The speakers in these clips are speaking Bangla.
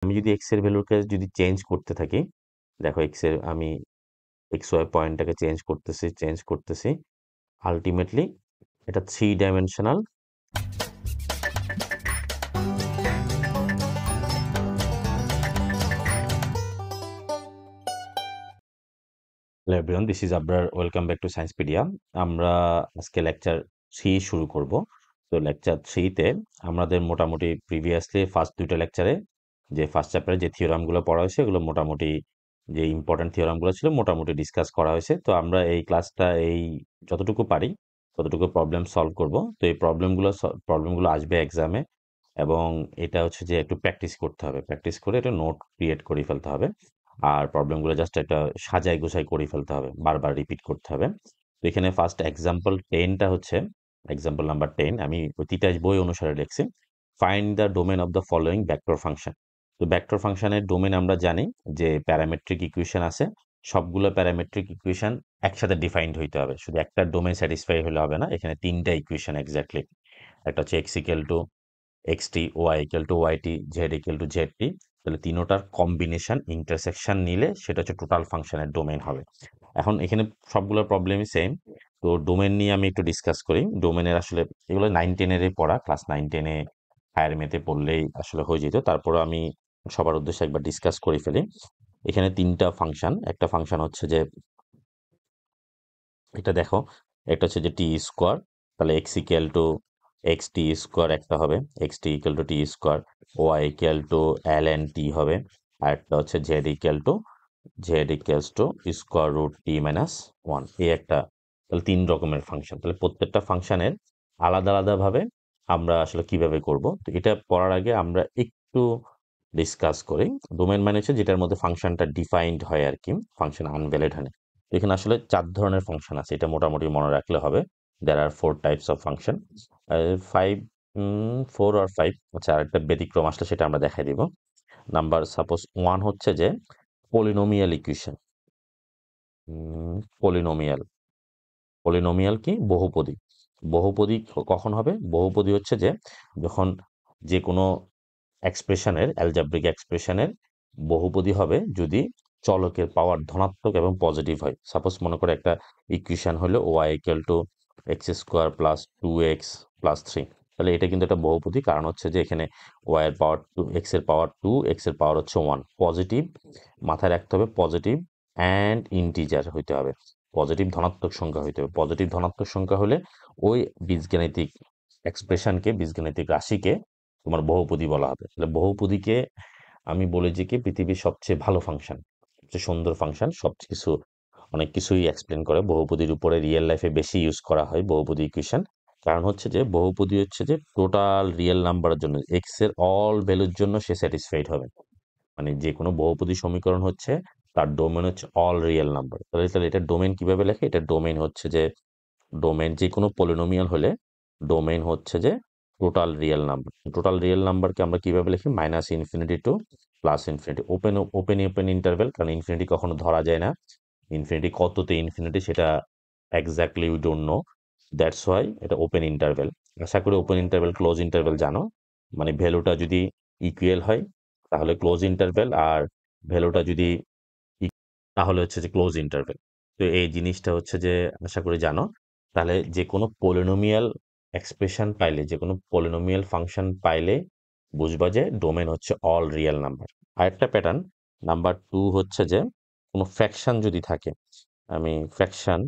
আমি যদি এক্স এর ভ্যালুকে যদি চেঞ্জ করতে থাকি, দেখো এক্স এর আমি এক্স ওয়াই পয়েন্টটাকে চেঞ্জ করতেছি আলটিমেটলি এটা 3 dimensional. Hello everyone, this is Abrar, welcome back to Sciencepedia. আমরা আজকে লেকচার 3 শুরু করব। তো লেকচার 3তে আমাদের মোটামুটি প্রিভিয়াসলি ফার্স্ট 2টা লেকচারে যে ফার্স্ট চ্যাপ্টারে যে থিওরামগুলো পড়া হয়েছে এগুলো মোটামুটি যে ইম্পর্টেন্ট থিওরামগুলো ছিল মোটামুটি ডিসকাস করা হয়েছে। তো আমরা এই ক্লাসটা এই যতটুকু পারি ততটুকু প্রবলেম সলভ করব। তো এই প্রবলেমগুলো আসবে এক্সামে, এবং এটা হচ্ছে যে একটু প্র্যাকটিস করতে হবে, প্র্যাকটিস করে একটা নোট ক্রিয়েট করে ফেলতে হবে। আর প্রবলেমগুলো জাস্ট একটা সাজাই গোছাই করে ফেলতে হবে, বারবার রিপিট করতে হবে। তো এখানে ফার্স্ট এক্সাম্পল 10টা হচ্ছে এক্সাম্পল নাম্বার 10, আমি ওই তিতাস বই অনুসারে লিখছি। Find the domain of the following vector function. তো ভেক্টর ফাংশনের ডোমেন আমরা জানি যে প্যারামেট্রিক ইকুয়েশন আছে, সবগুলো প্যারামেট্রিক ইকুয়েশন একসাথে ডিফাইন্ড হইতে হবে, শুধু একটা ডোমেন স্যাটিসফাই হলে হবে না। এখানে 3টা ইকুয়েশন এক্স্যাক্টলি, একটা হচ্ছে x equal to x t, y equal to y t, z equal to z t. তাহলে তিনোটার কম্বিনেশন ইন্টারসেকশন নিলে সেটা হচ্ছে টোটাল ফাংশনের ডোমেন হবে। এখন এখানে সবগুলোর প্রবলেমই সেম। তো ডোমেন নিয়ে আমি একটু ডিসকাস করি। ডোমেনের আসলে এগুলো 9-10-এরই পড়া, ক্লাস 9-10-এ হায়ার মেতে পড়লেই আসলে হয়ে যেত। তারপরে আমি সবার উদ্দেশ্যে একবার ডিসকাস করে ফেলি। এখানে 3টা ফাংশন, একটা ফাংশন হচ্ছে যে এটা দেখো, একটা হচ্ছে যে টি স্কোয়ার, তাহলে x equal to x t square একটা হবে, x t equal to t square, y equal to l n t হবে, আর একটা হচ্ছে z equals to square root t minus one. এই একটা, তাহলে 3 রকমের ফাংশন। তাহলে প্রত্যেকটা ফাংশনের আলাদা আলাদাভাবে আমরা আসলে কিভাবে করব, তো এটা পড়ার আগে আমরা একটু ডিসকাস করি। ডোমেন মানে হচ্ছে যেটার মধ্যে ফাংশনটা ডিফাইন্ড হয় আর কি, ফাংশন আনভ্যালিড হয় না। তো এখানে আসলে 4 ধরনের ফাংশন আছে, এটা মোটামুটি মনে রাখলে হবে। দেয়ার আর 4 টাইপস অফ ফাংশন, 5, 4 or 5। আচ্ছা, আর একটা ব্যতিক্রম আসলে সেটা আমরা দেখাই দিব। নাম্বার সাপোজ 1 হচ্ছে যে পলিনোমিয়াল ইকুয়েশন। পলিনোমিয়াল, পলিনোমিয়াল কি? বহুপদী। বহুপদী কখন হবে? বহুপদী হচ্ছে যে যখন যে কোনো এক্সপ্রেশনের, অ্যালজাব্রিক এক্সপ্রেশনের বহুপদী হবে যদি চলকের পাওয়ার ধনাত্মক এবং পজিটিভ হয়। সাপোজ মনে করে একটা ইকুয়েশন হলো y equal to x square plus 2x plus 3। তাহলে এটা কিন্তু একটা বহুপদী, কারণ হচ্ছে যে এখানে ওয়াই এর পাওয়ার 2, এক্স এর পাওয়ার 2, এক্স এর পাওয়ার হচ্ছে 1। পজিটিভ, মাথায় রাখতে হবে পজিটিভ অ্যান্ড ইন্টিজার হইতে হবে, পজিটিভ ধনাত্মক সংখ্যা হইতে হবে। পজিটিভ ধনাত্মক সংখ্যা হলে ওই বীজগাণিতিক এক্সপ্রেশনকে, বীজগাণিতিক রাশিকে তোমার বহুপদী বলা হবে। তাহলে বহুপদীকে আমি বলি যে কি পৃথিবীর সবচেয়ে ভালো ফাংশন, সবচেয়ে সুন্দর ফাংশন, সবকিছু অনেক কিছুই এক্সপ্লেন করে। বহুপদীর উপরে রিয়েল লাইফে বেশি ইউজ করা হয় বহুপদী ইকুয়েশন। কারণ হচ্ছে যে বহুপদী হচ্ছে যে টোটাল রিয়েল নাম্বারের জন্য, এক্স এর অল ভ্যালুর জন্য সে স্যাটিসফাইড হবে। মানে যে কোনো বহুপদী সমীকরণ হচ্ছে তার ডোমেন হচ্ছে অল রিয়েল নাম্বার। তাহলে তাহলে এটা ডোমেন কিভাবে লেখে? এটা ডোমেন হচ্ছে যে ডোমেন যে কোনো পলিনোমিয়াল হলে ডোমেন হচ্ছে যে total real number. Total real নাম্বারকে আমরা কিভাবে লিখি? Minus infinity to plus infinity, open open open interval, কারণ ইনফিনিটি কখনো ধরা যায় না। ইনফিনিটি কততে ইনফিনিটি সেটা exactly we don't know, that's why এটা ওপেন ইন্টারভেল। আশা করি ওপেন ইন্টারভেল ক্লোজ ইন্টারভেল জানো, মানে ভ্যালুটা যদি ইকুয়াল হয় তাহলে ক্লোজ ইন্টারভেল, আর ভ্যালুটা যদি তাহলে হচ্ছে যে ক্লোজ ইন্টারভেল। তো এই জিনিসটা হচ্ছে যে আশা করি জানো। তাহলে যে কোনো পলিনোমিয়াল এক্সপ্রেশন পাইলে, যে কোনো পলিনোমিয়াল ফাংশন পাইলে বুঝবা যে ডোমেন হচ্ছে অল রিয়েল নাম্বার। আরেকটা প্যাটার্ন নাম্বার 2 হচ্ছে যে কোনো ফ্র্যাকশন যদি থাকে, আমি ফ্র্যাকশন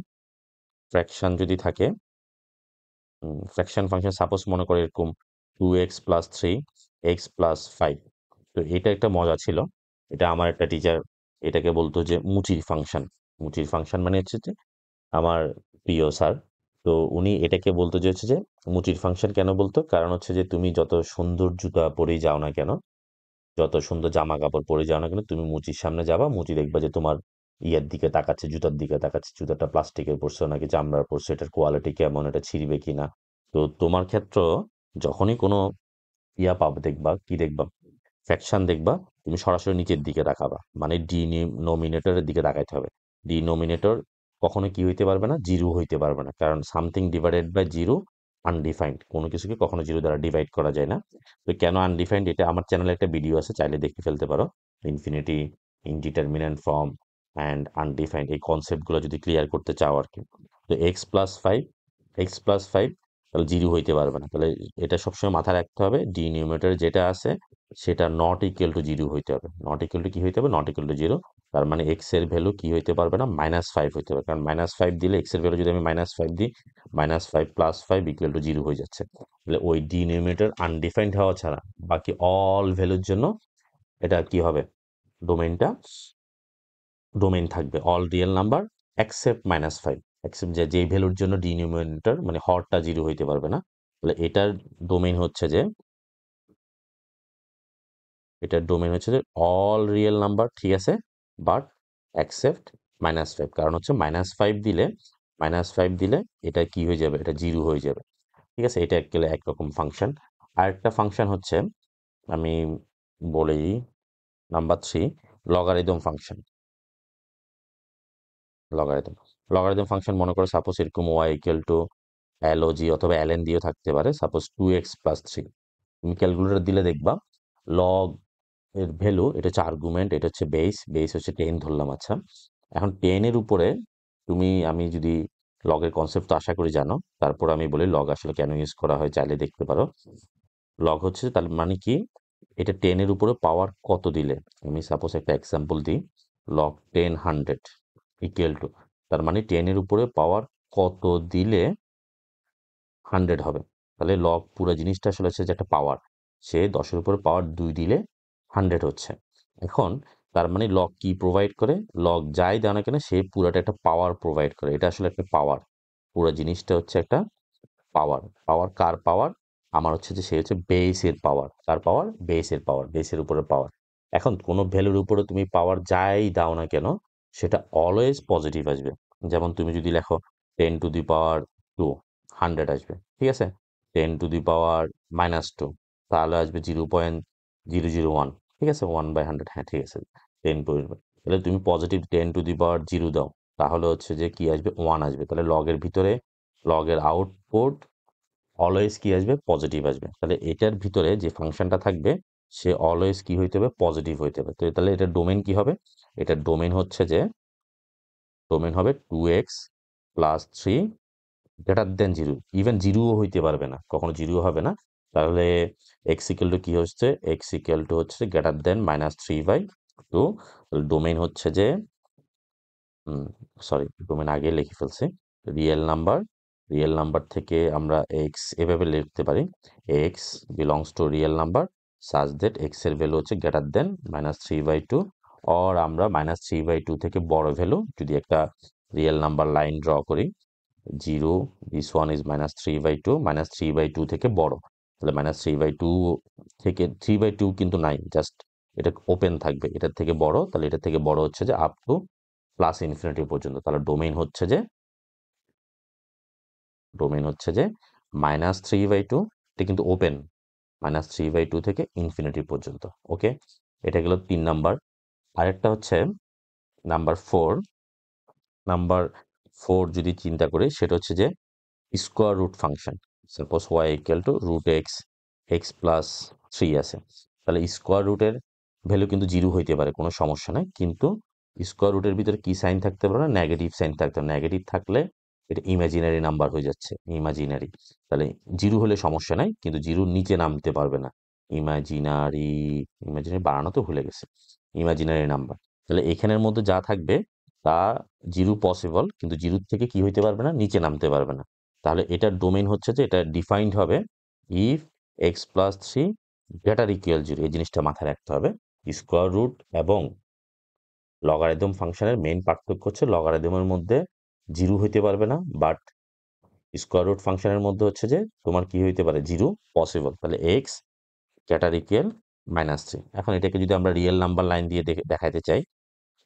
ফ্র্যাকশন যদি থাকে, ফ্র্যাকশন ফাংশন সাপোজ মনে করে এরকম 2x প্লাস 3 এক্স প্লাস 5। তো এটা একটা মজা ছিল, এটা আমার একটা টিচার এটাকে বলতো যে মুচির ফাংশন। মুচির ফাংশন মানে হচ্ছে যে আমার প্রিয় স্যার, তো উনি এটাকে বলতো যে হচ্ছে যে মুচির ফাংশন কেন বলতো? কারণ হচ্ছে যে তুমি যত সুন্দর জুতা পরেই যাও না কেন, যত সুন্দর জামা কাপড় পরে যাও না কেন, তুমি মুচির সামনে যাবা, মুচি দেখবা যে তোমার ইয়ের দিকে তাকাচ্ছে, জুতার দিকে তাকাচ্ছে, জুতাটা প্লাস্টিকের পরছো নাকি চামড়ার পরছো, এটার কোয়ালিটি কেমন, এটা ছিঁড়বে কিনা। তো তোমার ক্ষেত্র যখনই কোনো ইয়া পাবে, দেখবা কি দেখবা, ফ্র্যাকশন দেখবা, তুমি সরাসরি নিচের দিকে তাকাবা, মানে ডিনোমিনেটরের দিকে তাকাইতে হবে। ডিনোমিনেটর কখনো কি হইতে পারবে না? জিরো হইতে পারবে না, কারণ something divided by zero undefined, কোনো কিছুকে কখনো জিরো দ্বারা ডিভাইড করা যায় না। তো কেন আনডিফাইন্ড, এটা আমার চ্যানেলে একটা ভিডিও আছে, চাইলে দেখে ফেলতে পারো। Infinity, indeterminate form and undefined, এই কনসেপ্টগুলো যদি ক্লিয়ার করতে চাও আর কি। তো এক্স প্লাস ফাইভ তাহলে জিরো হইতে পারবে না, তাহলে এটা সবসময় মাথায় রাখতে হবে, ডিনিউমিনেটর যেটা আছে সেটা নট ইকুয়াল টু জিরো হইতে হবে। নট ইকুয়াল টু কি হইতে হবে? Not equal to zero. তার মানে এক্স এর ভ্যালু কি হইতে পারবে না? -5 হইতে হবে, কারণ -5 দিলে এক্স এর ভ্যালু যদি আমি -5 দিই, -5 + 5 ইকুয়াল টু জিরো হয়ে যাচ্ছে। তাহলে ওই ডিনোমিনেটর আনডিফাইন্ড হওয়া ছাড়া বাকি অল ভ্যালুর জন্য এটা কি হবে? ডোমেইনটা ডোমেইন থাকবে all real number accept -5, accept যে যেই ভ্যালুর জন্য ডিনোমিনেটর মানে হরটা জিরো হইতে পারবে না। তাহলে এটার ডোমেইন হচ্ছে যে অল রিয়েল নাম্বার, ঠিক আছে, বাট অ্যাকসেপ্ট -5, কারণ হচ্ছে -5 দিলে এটা কি হয়ে যাবে? এটা জিরো হয়ে যাবে, ঠিক আছে। এটা গেলে একরকম ফাংশন। আরেকটা ফাংশন হচ্ছে, আমি বলি, number 3, logarithm function. Logarithm logarithm function মনে করো সাপোজ এরকম ওয়াই ইকুয়াল টু এলওজি অথবা এলএন দিয়েও থাকতে পারে, সাপোজ 2x+3। তুমি ক্যালকুলেটর দিলে দেখবা লগ এর ভ্যালু, এটা হচ্ছে আর্গুমেন্ট, এটা হচ্ছে বেস হচ্ছে 10 ধরলাম, আচ্ছা। এখন 10 এর উপরে আমি যদি লগের কনসেপ্ট তো আশা করি জানো, তারপর আমি বলি লগ আসলে কেন ইউজ করা হয়, চাইলে দেখতে পারো। লগ হচ্ছে তার মানে কি, এটা 10 এর উপরে পাওয়ার কত দিলে, আমি সাপোজ একটা এক্সাম্পল দিই, লগ 10 100 ইকুয়াল টু, তার মানে 10 এর উপরে পাওয়ার কত দিলে 100 হবে। তাহলে লগ পুরো জিনিসটা আসলে হচ্ছে যে একটা পাওয়ার, সে 10-এর উপরে পাওয়ার 2 দিলে 100 হচ্ছে। এখন তার মানে লগ কি প্রোভাইড করে? লগ যাই দেয় না কেন সে পুরাটা একটা পাওয়ার প্রোভাইড করে, এটা আসলে একটা পাওয়ার, পুরো জিনিসটা হচ্ছে একটা পাওয়ার। পাওয়ার কার পাওয়ার? আমার হচ্ছে যে সে হচ্ছে বেসের পাওয়ার। কার পাওয়ার? বেসের পাওয়ার, বেসের উপরে পাওয়ার। এখন কোনো ভ্যালুর উপরে তুমি পাওয়ার যাই দাও না কেন সেটা অলওয়েজ পজিটিভ আসবে। যেমন তুমি যদি লেখো 10⁻², 100 আসবে, ঠিক আছে। 10⁻², তাহলে আসবে 0.001, ঠিক আছে, 1/100, হ্যাঁ ঠিক আছে। 10 তাহলে তুমি পজিটিভ 10⁻0 দাও, তাহলে হচ্ছে যে কি আসবে? 1 আসবে। তাহলে লগের ভিতরে, লগের আউটপুট অলওয়েজ কি আসবে? পজিটিভ আসবে। তাহলে এটার ভিতরে যে ফাংশনটা থাকবে সে অলওয়েজ কি হইতে হবে? পজিটিভ হইতে হবে। তো তাহলে এটার ডোমেন কি হবে? এটার ডোমেন হবে 2x+3 greater than zero, even জিরোও হইতে পারবে না, কখনো জিরো হবে না। তাহলে এক্স ইকুয়াল টু কি হচ্ছে? এক্স ইকুয়াল টু হচ্ছে গ্রেটার দেন -3/2। ডোমেন হচ্ছে যে, সরি, ডোমেন আগে লিখে ফেলছি। রিয়েল নাম্বার, রিয়েল নাম্বার থেকে আমরা এক্স এভাবে লিখতে পারি, x belongs to real number such that x এর ভ্যালু হচ্ছে গ্রেটার দেন -3/2, অর আমরা -3/2 থেকে বড় ভ্যালু যদি একটা রিয়েল নাম্বার লাইন ড্র করি, জিরো, দিস ওয়ান ইজ -3/2, -3/2 থেকে বড়। তাহলে -3/2 থেকে 3/2 কিন্তু নাই, জাস্ট এটা ওপেন থাকবে, এটার থেকে বড়, তাহলে এটার থেকে বড় হচ্ছে যে আপ টু +∞ পর্যন্ত। তাহলে ডোমেইন হচ্ছে যে -3/2, এটা কিন্তু ওপেন, -3/2 থেকে ইনফিনিটি পর্যন্ত। ওকে, এটা গেল 3 নাম্বার। আরেকটা হচ্ছে নাম্বার 4। নাম্বার 4 যদি চিন্তা করি, সেটা হচ্ছে যে square root function. Suppose y equal to √x, x+3 আছে, তাহলে স্কোয়ার রুটের ভ্যালু কিন্তু জিরো হইতে পারে, কোনো সমস্যা নাই, কিন্তু স্কোয়ার রুটের ভিতরে কি সাইন থাকতে পারে না? নেগেটিভ সাইন থাকতে পারে। নেগেটিভ থাকলে এটা ইমাজিনারি নাম্বার হয়ে যাচ্ছে, ইমাজিনারি। তাহলে জিরো হলে সমস্যা নাই, কিন্তু জিরোর নিচে নামতে পারবে না। ইমাজিনারি, ইমাজিনারি বানানো তো ভুলে গেছে, ইমাজিনারি নাম্বার। তাহলে এখানের মধ্যে যা থাকবে তা জিরো পসিবল, কিন্তু জিরোর থেকে কি হইতে পারবে না? নিচে নামতে পারবে না। তাহলে এটার ডোমেইন হচ্ছে যে এটা ডিফাইন্ড হবে if x+3 greater equal zero, এই জিনিসটা মাথায় রাখতে হবে। স্কোয়ার রুট এবং লগারিদম ফাংশনের মেইন পার্থক্য হচ্ছে লগারিদমের মধ্যে জিরো হইতে পারবে না, বাট স্কোয়ার রুট ফাংশনের মধ্যে হচ্ছে যে তোমার কি হইতে পারে? Zero possible. তাহলে এক্স গ্রেটার ইকুয়াল -3। এখন এটাকে যদি আমরা রিয়েল নাম্বার লাইন দিয়ে দেখাইতে চাই,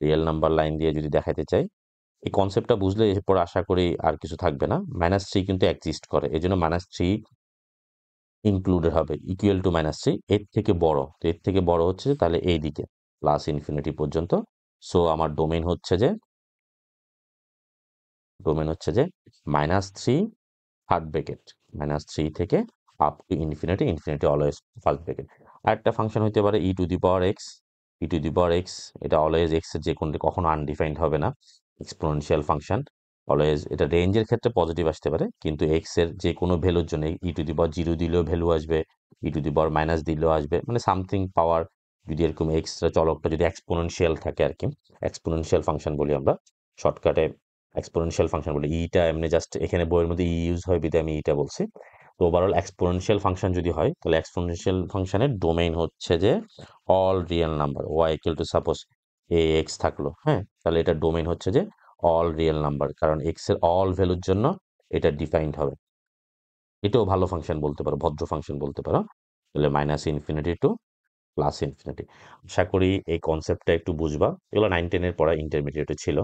রিয়েল নাম্বার লাইন দিয়ে যদি দেখাইতে চাই, এই কনসেপ্টটা বুঝলে এরপর আশা করি আর কিছু থাকবে না। -3 কিন্তু এক্সিস্ট করে, এই জন্য -3 ইনক্লুডেড হবে, ইকুয়াল টু -3, এর থেকে বড়, তো এর থেকে বড় হচ্ছে তাহলে এই দিকে +∞ পর্যন্ত। সো আমার ডোমেন হচ্ছে যে -3 থার্ড ব্র্যাকেট, -3 থেকে up to infinity, infinity always first bracket. আরেকটা ফাংশন হতে পারে e to the power x. E to the power x এটা অলওয়েজ এক্স এর যে কোনটি কখনো আনডিফাইন্ড হবে না, এক্সপোনেনশিয়াল ফাংশন। অলওয়েজ এটা রেঞ্জের ক্ষেত্রে পজিটিভ আসতে পারে, কিন্তু এক্স এর যে কোনো ভ্যালুর জন্য ই টু দি পাওয়ার 0 দিলেও ভ্যালু আসবে, ই টু দি পাওয়ার মাইনাস দিলেও আসবে, মানে সামথিং পাওয়ার যদি এরকম এক্সট্রা চলকটা যদি এক্সপোনেনশিয়াল থাকে আর কি, এক্সপোনেনশিয়াল ফাংশন বলি আমরা শর্টকাটে, এক্সপোনেনশিয়াল ফাংশন বলি। ইটা এমনি জাস্ট এখানে বইয়ের মধ্যে ইউজ হয় বিধে আমি ইটা বলছি। তো ওভারঅল এক্সপোনেনশিয়াল ফাংশন যদি হয়, তাহলে এক্সপোনেনশিয়াল ফাংশনের ডোমেইন হচ্ছে যে all real number. Y equal to suppose a x থাকলো, হ্যাঁ, তাহলে এটা ডোমেইন হচ্ছে যে অল রিয়েল নাম্বার, কারণ এক্স এর অল ভ্যালুর জন্য এটা ডিফাইন্ড হবে। এটাও ভালো ফাংশন বলতে পারো, ভদ্র ফাংশন বলতে পারো। তাহলে -ইনফিনিটি টু +ইনফিনিটি। আশা করি এই কনসেপ্টটা একটু বুঝবা। এগুলো 9-10 এর পড়া, ইন্টারমিডিয়েটে ছিল।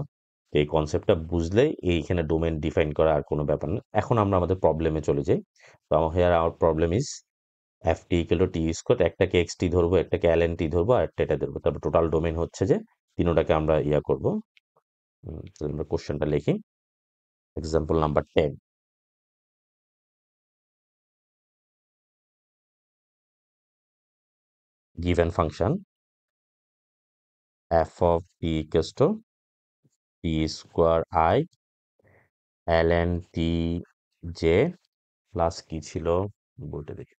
তো এই কনসেপ্টটা বুঝলেই এইখানে ডোমেন ডিফাইন করা আর কোনো ব্যাপার না। এখন আমরা আমাদের প্রবলেমে চলে যাই। তো here hour problem is F T equal to t square, একটাকে এক্স টি ধরবো, একটাকে এল এন টি ধরবো, আর একটা এটা ধরবো। তারপর টোটাল ডোমেন হচ্ছে যে তিনোটাকে আমরা ইয়া করবো। তাহলে আমরা কোশ্চেনটা লিখি। Example number 10, given function f of t equals to t square I ln t j plus কি ছিল বইটা দেখি,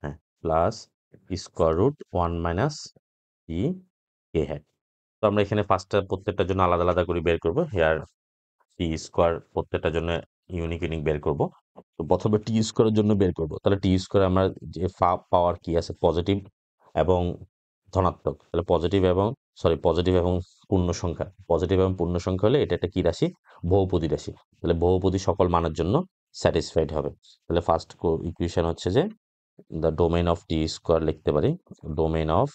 হ্যাঁ, plus square root 1 minus E কে হ্যাঁ। তো আমরা এখানে ফার্স্টটা প্রত্যেকটার জন্য আলাদা আলাদা করে বের করবো। হেয়ার টি স্কোয়ার প্রত্যেকটার জন্য ইউনিক ইউনিক বের করব। তো প্রথমে টি স্কোয়ারের জন্য বের করব। তাহলে টি স্কোয়ার আমরা যে পাওয়ার কি আছে, পজিটিভ এবং ধনাত্মক, তাহলে পজিটিভ এবং পূর্ণ সংখ্যা, পজিটিভ এবং পূর্ণ সংখ্যা হলে এটা একটা কি রাশি, বহুপদী রাশি। তাহলে বহুপদী সকল মানের জন্য স্যাটিসফাইড হবে। তাহলে ফার্স্ট ইকুয়েশন হচ্ছে যে the domain of T square লিখতে পারি, ডোমেইন অফ,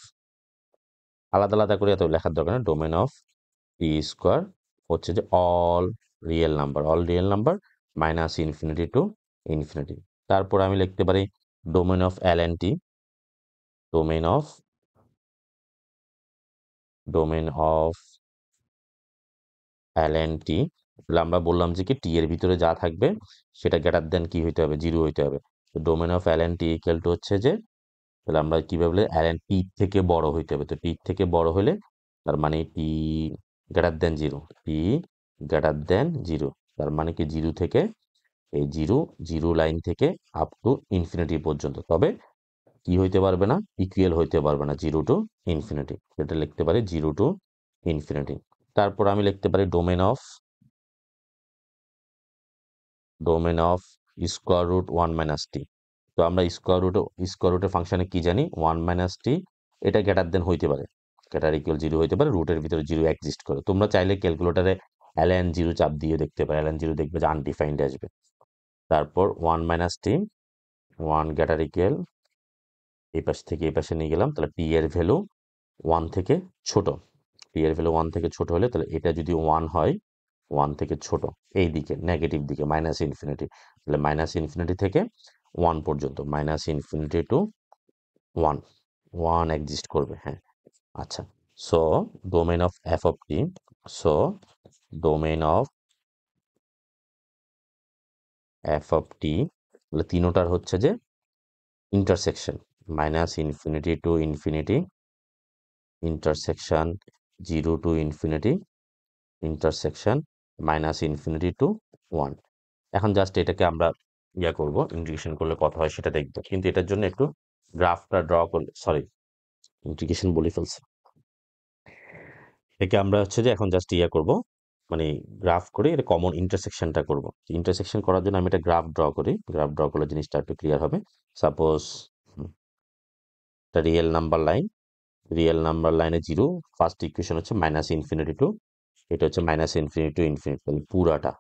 আলাদা আলাদা করে এত লেখার দরকার নেই, ডোমেইন অফ টি স্কোয়ার হচ্ছে যে all real number -infinity to infinity. তারপর আমি লিখতে পারি domain of L n T, domain of L n টি। তাহলে আমরা বললাম যে কি টি এর ভিতরে যা থাকবে সেটা গ্রেটার দেন কি হইতে হবে, 0 হইতে হবে। তো domain of L n T equal to হচ্ছে যে, তাহলে আমরা কিভাবে এল এন টি থেকে বড় হইতে হবে, তো টি থেকে বড় হলে তার মানে টি গ্রেটার দেন 0, টি গ্রেটার দেন 0, তার মানে কি 0 থেকে এই 0 লাইন থেকে আপ টু ইনফিনিটি পর্যন্ত, তবে কি হইতে পারবে না, ইকুয়াল হইতে পারবে না 0 টু ইনফিনিটি। এটা লিখতে পারি 0 টু ইনফিনিটি। তারপর আমি লিখতে পারি domain of square root 1 minus t. তো আমরা স্কোয়ার রুটের ফাংশনে কি জানি, 1 মাইনাস টি, এটা গ্রেটার দেন হইতে পারে, গ্রেটার ইকুয়াল 0 হইতে পারে, রুটের ভিতরে 0 এক্সিস্ট করে। তোমরা চাইলে ক্যালকুলেটারে ln 0 চাপ দিয়ে দেখতে পারো, ln 0 দেখবে যে আনডিফাইন্ড আসবে। তারপর 1 মাইনাস টি, 1 গ্রেটার ইকুয়াল, এই পাশ থেকে এই পাশে নিয়ে গেলাম, তাহলে টি এর ভ্যালু 1 থেকে ছোট, টি এর ভ্যালু 1 থেকে ছোট হলে, তাহলে এটা যদি 1 হয়, 1 থেকে ছোট, এই দিকে নেগেটিভ দিকে -ইনফিনিটি, তাহলে -ইনফিনিটি থেকে 1 পর্যন্ত, -ইনফিনিটি টু 1, 1 এক্সিস্ট করবে, হ্যাঁ। আচ্ছা, so domain of f of t, so domain of f of t, তাহলে তিনোটার হচ্ছে যে intersection, -minus infinity to infinity, intersection 0 to infinity, intersection -minus infinity to 1। এখন জাস্ট এটাকে আমরা ইয়া করব, ইন্টিগ্রেশন করলে কত হয় সেটা দেখব, কিন্তু এটার জন্য একটু গ্রাফটা ড্র করলে, সরি ইন্টিগ্রেশন বলে ফেলছি, একে আমরা হচ্ছে যে এখন জাস্ট ইয়া করব, মানে গ্রাফ করে এটা কমন ইন্টারসেকশনটা করব। ইন্টারসেকশন করার জন্য আমি একটা গ্রাফ ড্র করি, গ্রাফ ড্র করলে জিনিসটা একটু ক্লিয়ার হবে। সাপোজ একটা রিয়েল নাম্বার লাইনে 0, ফার্স্ট ইকুয়েশন হচ্ছে -ইনফিনিটি টু, এটা হচ্ছে -ইনফিনিটি টু ইনফিনিটি, তাহলে পুরাটা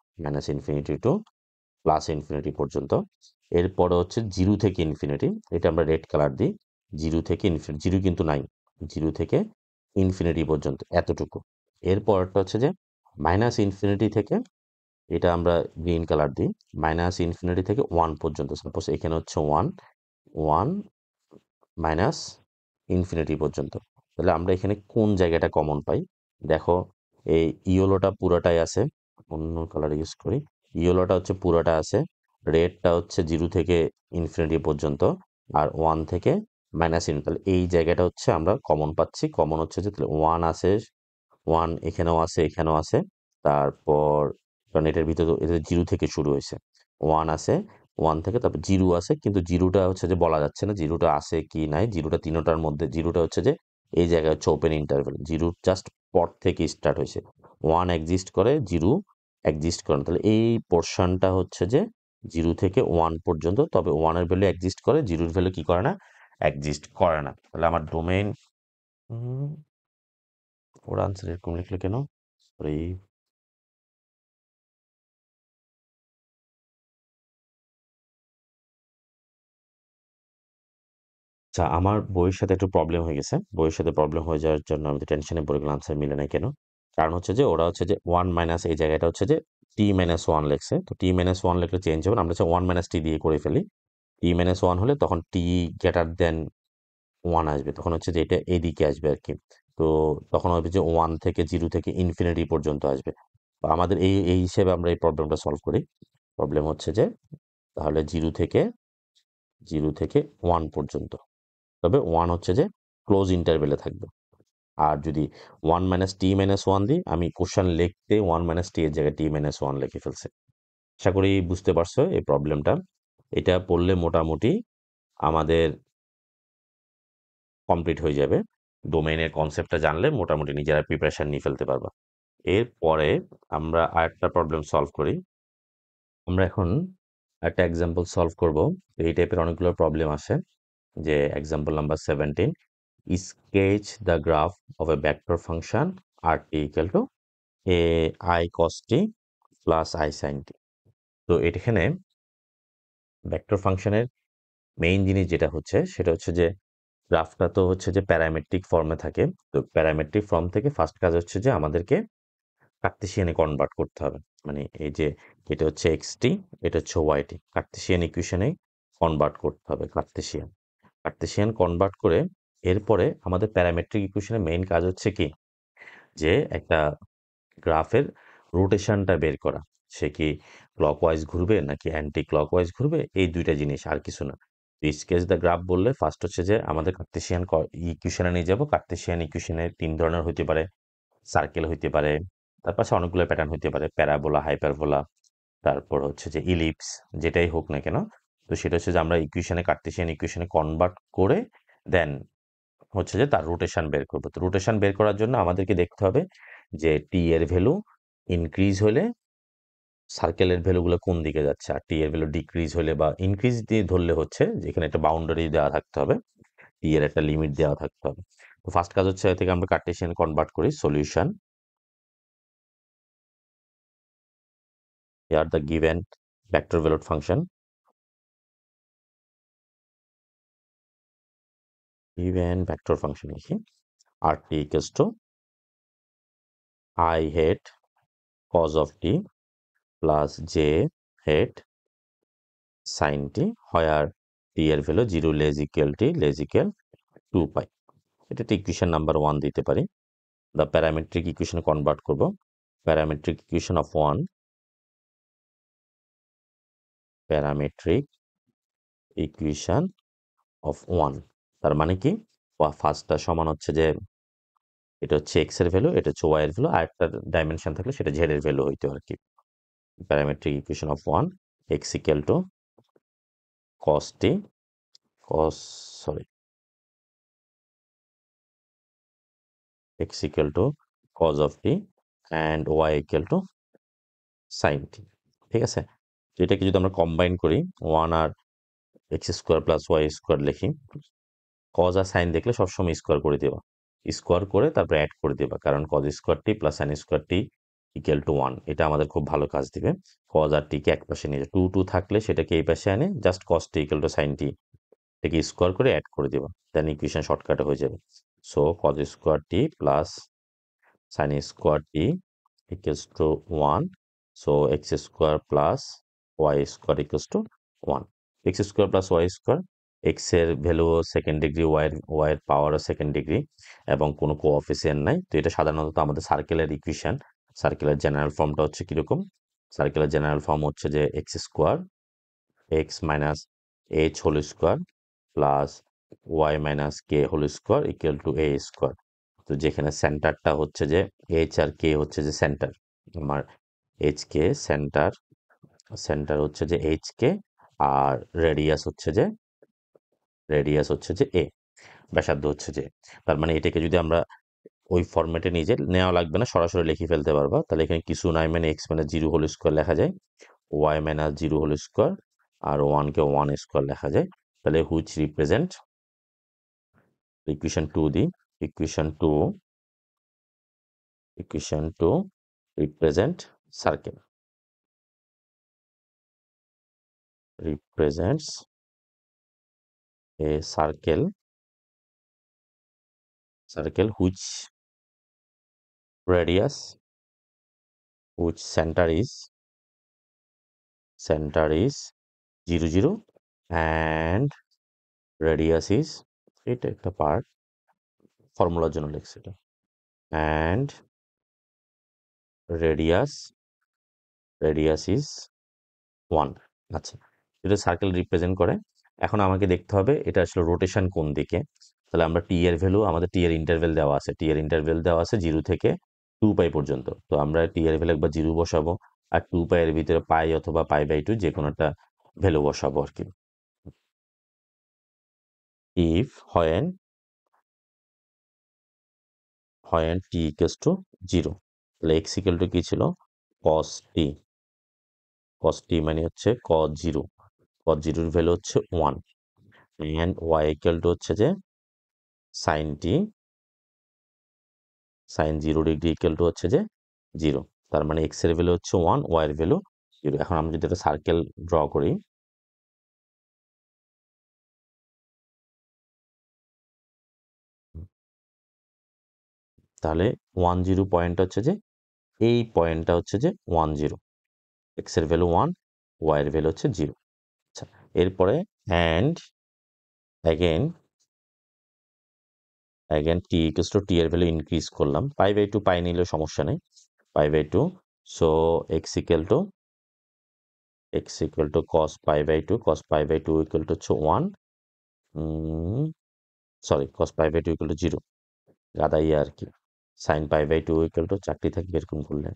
-ইনফিনিটি টু +ইনফিনিটি পর্যন্ত। এরপরে হচ্ছে 0 থেকে ইনফিনিটি, এটা আমরা রেড কালার দিই, 0 থেকে ইনফিনিটি, 0 কিন্তু নাই, 0 থেকে ইনফিনিটি পর্যন্ত এতটুকু। এরপরটা হচ্ছে যে -ইনফিনিটি থেকে, এটা আমরা গ্রিন কালার দিই, -ইনফিনিটি থেকে 1 পর্যন্ত, সাপোজ এখানে হচ্ছে 1 -ইনফিনিটি পর্যন্ত। তাহলে আমরা এখানে কোন জায়গাটা কমন পাই, দেখো এই ইয়েলোটা পুরোটাই আছে, অন্য কালার ইউজ করি। ইয়েলোটা হচ্ছে পুরোটা আছে, রেডটা হচ্ছে 0 থেকে ইনফিনিটি পর্যন্ত, আর 1 থেকে -ইন। তাহলে এই জায়গাটা হচ্ছে আমরা কমন পাচ্ছি। কমন হচ্ছে যে তাহলে 1 আছে, 1 এখানেও আছে, এখানেও আছে। তারপর কারণ এটার ভিতরে এটা 0 থেকে শুরু হয়েছে। 1 আছে, 1 থেকে তারপর 0 আছে, কিন্তু 0টা হচ্ছে যে বলা যাচ্ছে না 0টা আছে কি নাই। 0টা তিনোটার মধ্যে, 0টা হচ্ছে যে এই জায়গায় হচ্ছে ওপেন ইন্টারভ্যাল। 0 জাস্ট পর থেকে স্টার্ট হয়েছে। 1 এক্সিস্ট করে, 0 এক্সিস্ট করে না। তাহলে এই পোর্শনটা হচ্ছে যে 0 থেকে 1 পর্যন্ত। তবে 1 এর ভ্যালু এক্সিস্ট করে, 0 এর ভ্যালু কি করে না? এক্সিস্ট করে না। তাহলে আমার ডোমেইন, ওর আনসার এরকম লিখলে কেন? সরি। আচ্ছা, আমার বইয়ের সাথে একটু প্রবলেম হয়ে গেছে। বইয়ের সাথে প্রবলেম হয়ে যাওয়ার জন্য আমি তো টেনশনে পড়ে গেলাম, আনসার মিলে নাই কেন। কারণ হচ্ছে যে ওরা হচ্ছে যে 1 মাইনাস, এই জায়গাটা হচ্ছে যে t-1 লিখছে। তো t-1 লিখলে চেঞ্জ হবে না। আমরা হচ্ছে 1 মাইনাস টি দিয়ে করে ফেলি। t-1 হলে তখন t গ্রেটার দেন 1 আসবে। তখন হচ্ছে যে এটা এদিকে আসবে আর কি। তো তখন হবে যে 1 থেকে 0 থেকে ইনফিনিটি পর্যন্ত আসবে। তো আমাদের এই হিসেবে আমরা এই প্রবলেমটা সলভ করি। প্রবলেম হচ্ছে যে তাহলে 0 থেকে 1 পর্যন্ত। তবে 1 হচ্ছে যে ক্লোজ ইন্টারভেলে থাকবে। আর যদি 1 মাইনাস t-1 দিই, আমি কোশ্চেন লিখতে 1 মাইনাস টি এর জায়গায় t-1 লিখে ফেলছি। আশা করি বুঝতে পারছো এই প্রবলেমটা। এটা পড়লে মোটামুটি আমাদের কমপ্লিট হয়ে যাবে। ডোমেইনের কনসেপ্টটা জানলে মোটামুটি নিজেরা প্রিপারেশন নিয়ে ফেলতে পারবা। এরপরে আমরা আরেকটা প্রবলেম সলভ করি। আমরা এখন একটা এক্সাম্পল সলভ করব। এই টাইপের অনেকগুলো প্রবলেম আসে। যে example number 17, sketch the graph of a vector function rt equal to a I cos t plus I sin t। তো এখানে ভেক্টর ফাংশনের মেইন জিনিস যেটা হচ্ছে সেটা হচ্ছে যে গ্রাফটা তো হচ্ছে যে প্যারামেট্রিক ফর্মে থাকে। তো প্যারামেট্রিক ফর্ম থেকে ফার্স্ট কাজ হচ্ছে যে আমাদেরকে কার্তেশিয়ানে কনভার্ট করতে হবে। মানে এই যে এটা হচ্ছে এক্সটি, এটা হচ্ছে ওয়াইটি, কার্তেশিয়ান ইকুয়েশনে কনভার্ট করতে হবে। কার্তেশিয়ান কার্তেশিয়ান কনভার্ট করে এরপরে আমাদের প্যারামেট্রিক ইকুয়েশনের মেইন কাজ হচ্ছে কি, যে একটা গ্রাফের রোটেশনটা বের করা। সে কি ক্লকওয়াইজ ঘুরবে নাকি অ্যান্টি ক্লকওয়াইজ ঘুরবে, এই দুইটা জিনিস, আর কিছু না। স্কেচ দ্য গ্রাফ বললে ফার্স্ট হচ্ছে যে আমাদের কার্তেশিয়ান ইকুয়েশনে নিয়ে যাব। কার্তেশিয়ান ইকুয়েশনে 3 ধরনের হইতে পারে। সার্কেল হইতে পারে, তার পাশে অনেকগুলো প্যাটার্ন হইতে পারে, প্যারাবোলা, হাইপারবোলা, তারপর হচ্ছে যে ইলিপস, যেটাই হোক না কেন। তো সেটা হচ্ছে যে আমরা ইকুয়েশনে, কার্তেশিয়ান ইকুয়েশনে কনভার্ট করে দেন হচ্ছে যে তার রোটেশন বের করবো। তো রোটেশন বের করার জন্য আমাদেরকে দেখতে হবে যে টি এর ভ্যালু ইনক্রিজ হলে সার্কেলের ভ্যালুগুলো কোন দিকে যাচ্ছে, আর টি এর ভ্যালু ডিক্রিজ হলে বা ইনক্রিজ দিয়ে ধরলে হচ্ছে যেখানে একটা বাউন্ডারি দেওয়া থাকতে হবে, টি এর একটা লিমিট দেওয়া থাকতে হবে। তো ফার্স্ট কাজ হচ্ছে এ থেকে আমরা কার্টেশিয়ান কনভার্ট করি। Solution, here the given vector valued function, given vector function লিখি rt equals to I hat cos of t plus j hat sin t, where t এর value 0 less equal t less equal 2 pi। এটা ইকুয়েশন নাম্বার 1 দিতে পারি। দ্য প্যারামেট্রিক ইকুয়েশন কনভার্ট করব। Parametric equation of 1, parametric equation of 1, তার মানে কি ফার্স্টটা সমান হচ্ছে যে এটা হচ্ছে এক্স এর ভ্যালু, এটা হচ্ছে ওয়াই এর ভ্যালু, আর একটা ডাইমেনশন থাকলে সেটা জেড এর ভ্যালু হইতো আর কি। Parametric equation of 1, x equal to cos t, cos sorry x equal to cos of t and y equal to sine t. ঠিক আছে, তো এটাকে যদি আমরা কম্বাইন করি, 1 আর x square plus y square লিখি। কজ আর সাইন দেখলে সবসময় স্কোয়ার করে দেবা, স্কোয়ার করে তারপরে অ্যাড করে দেবা, কারণ cause square t plus sine square T equal to 1, এটা আমাদের খুব ভালো কাজ দিবে। কজ আর টিকে এক পাশে নিয়ে 2 থাকলে সেটাকে এই পাশে আনে, just cos t equal to sine t, এটাকে স্কোয়ার করে অ্যাড করে দেবা, দেন ইকুয়েশন শর্টকাটে হয়ে যাবে। So cos square t plus sine square t equals to 1। So x square plus y square equals to 1। X square plus y square, x এর ভ্যালু সেকেন্ড ডিগ্রি, ওয়াই এর পাওয়ারও সেকেন্ড ডিগ্রি, এবং কোনো কোঅফিসিয়েন্ট নাই। তো এটা সাধারণত আমাদের সার্কেলের ইকুয়েশন। সার্কেলের জেনারেল ফর্মটা হচ্ছে কিরকম? সার্কেলের জেনারেল ফর্ম হচ্ছে যে x square x minus h whole square plus y minus k whole square equal to a square. তো যেখানে সেন্টারটা হচ্ছে যে এইচ আর কে হচ্ছে যে সেন্টার, আমার এইচ কে সেন্টার, সেন্টার হচ্ছে যে এইচ কে, আর রেডিয়াস হচ্ছে যে এ, ব্যাসার্ধ হচ্ছে যে। তার মানে এটাকে যদি আমরা ওই ফরম্যাটে নিজে নেওয়া লাগবে না, সরাসরি লিখে ফেলতে পারবা। তাহলে এখানে কিছু নাই মানে x minus zero whole square লেখা যায়, y minus zero whole square, আর ওয়ানকে ওয়ান স্কোয়ার লেখা যায়। তাহলে which represent equation to the equation to represent circle, represents a circle radius which center is 0 0 and radius is, এটা একটা পার্ট ফর্মুলার জন্য লিখছি এটা, and radius is 1। আচ্ছা, এটা সার্কেল রিপ্রেজেন্ট করে। এখন আমাকে দেখতে হবে এটা আসলে রোটেশন কোন দিকে। তাহলে আমরা টি এর ভ্যালু, আমাদের টি এর ইন্টারভেল দেওয়া আছে, 0 থেকে 2 পাই পর্যন্ত। তো আমরা টি এর ভ্যালু একবার 0 বসাবো, আর 2 পাই এর ভিতরে পাই অথবা পাই বাই 2 যে কোনো একটা ভ্যালু বসাবো আর কি। If when t equals to 0, তাহলে x equal to কি ছিল? cos t মানে হচ্ছে cos 0, cos 0 এর ভ্যালু হচ্ছে 1, and y equal to হচ্ছে যে sin t, sin 0 degree equal to হচ্ছে যে 0। তার মানে x এর ভ্যালু হচ্ছে 1, y এর ভ্যালু 0। এখন আমরা যদি একটা সার্কেল ড্র করি, তাহলে 1 0 পয়েন্টটা হচ্ছে যে এই পয়েন্টটা হচ্ছে যে 1 0, x এর ভ্যালু 1, y এর ভ্যালু হচ্ছে 0। আচ্ছা, এরপরে and again t equals to t এর ভ্যালু ইনক্রিজ করলাম, পাই বাই 2 পাই নিলেও সমস্যা নেই, pi by 2। So x equal to cos pi by 2, cos pi by 2 equal to হচ্ছে 1, sorry cos pi by 2 equal to 0, গাদা ইয়ে আর কি। Sine pi by 2 equal to চারটি থাকবে এরকম করলে,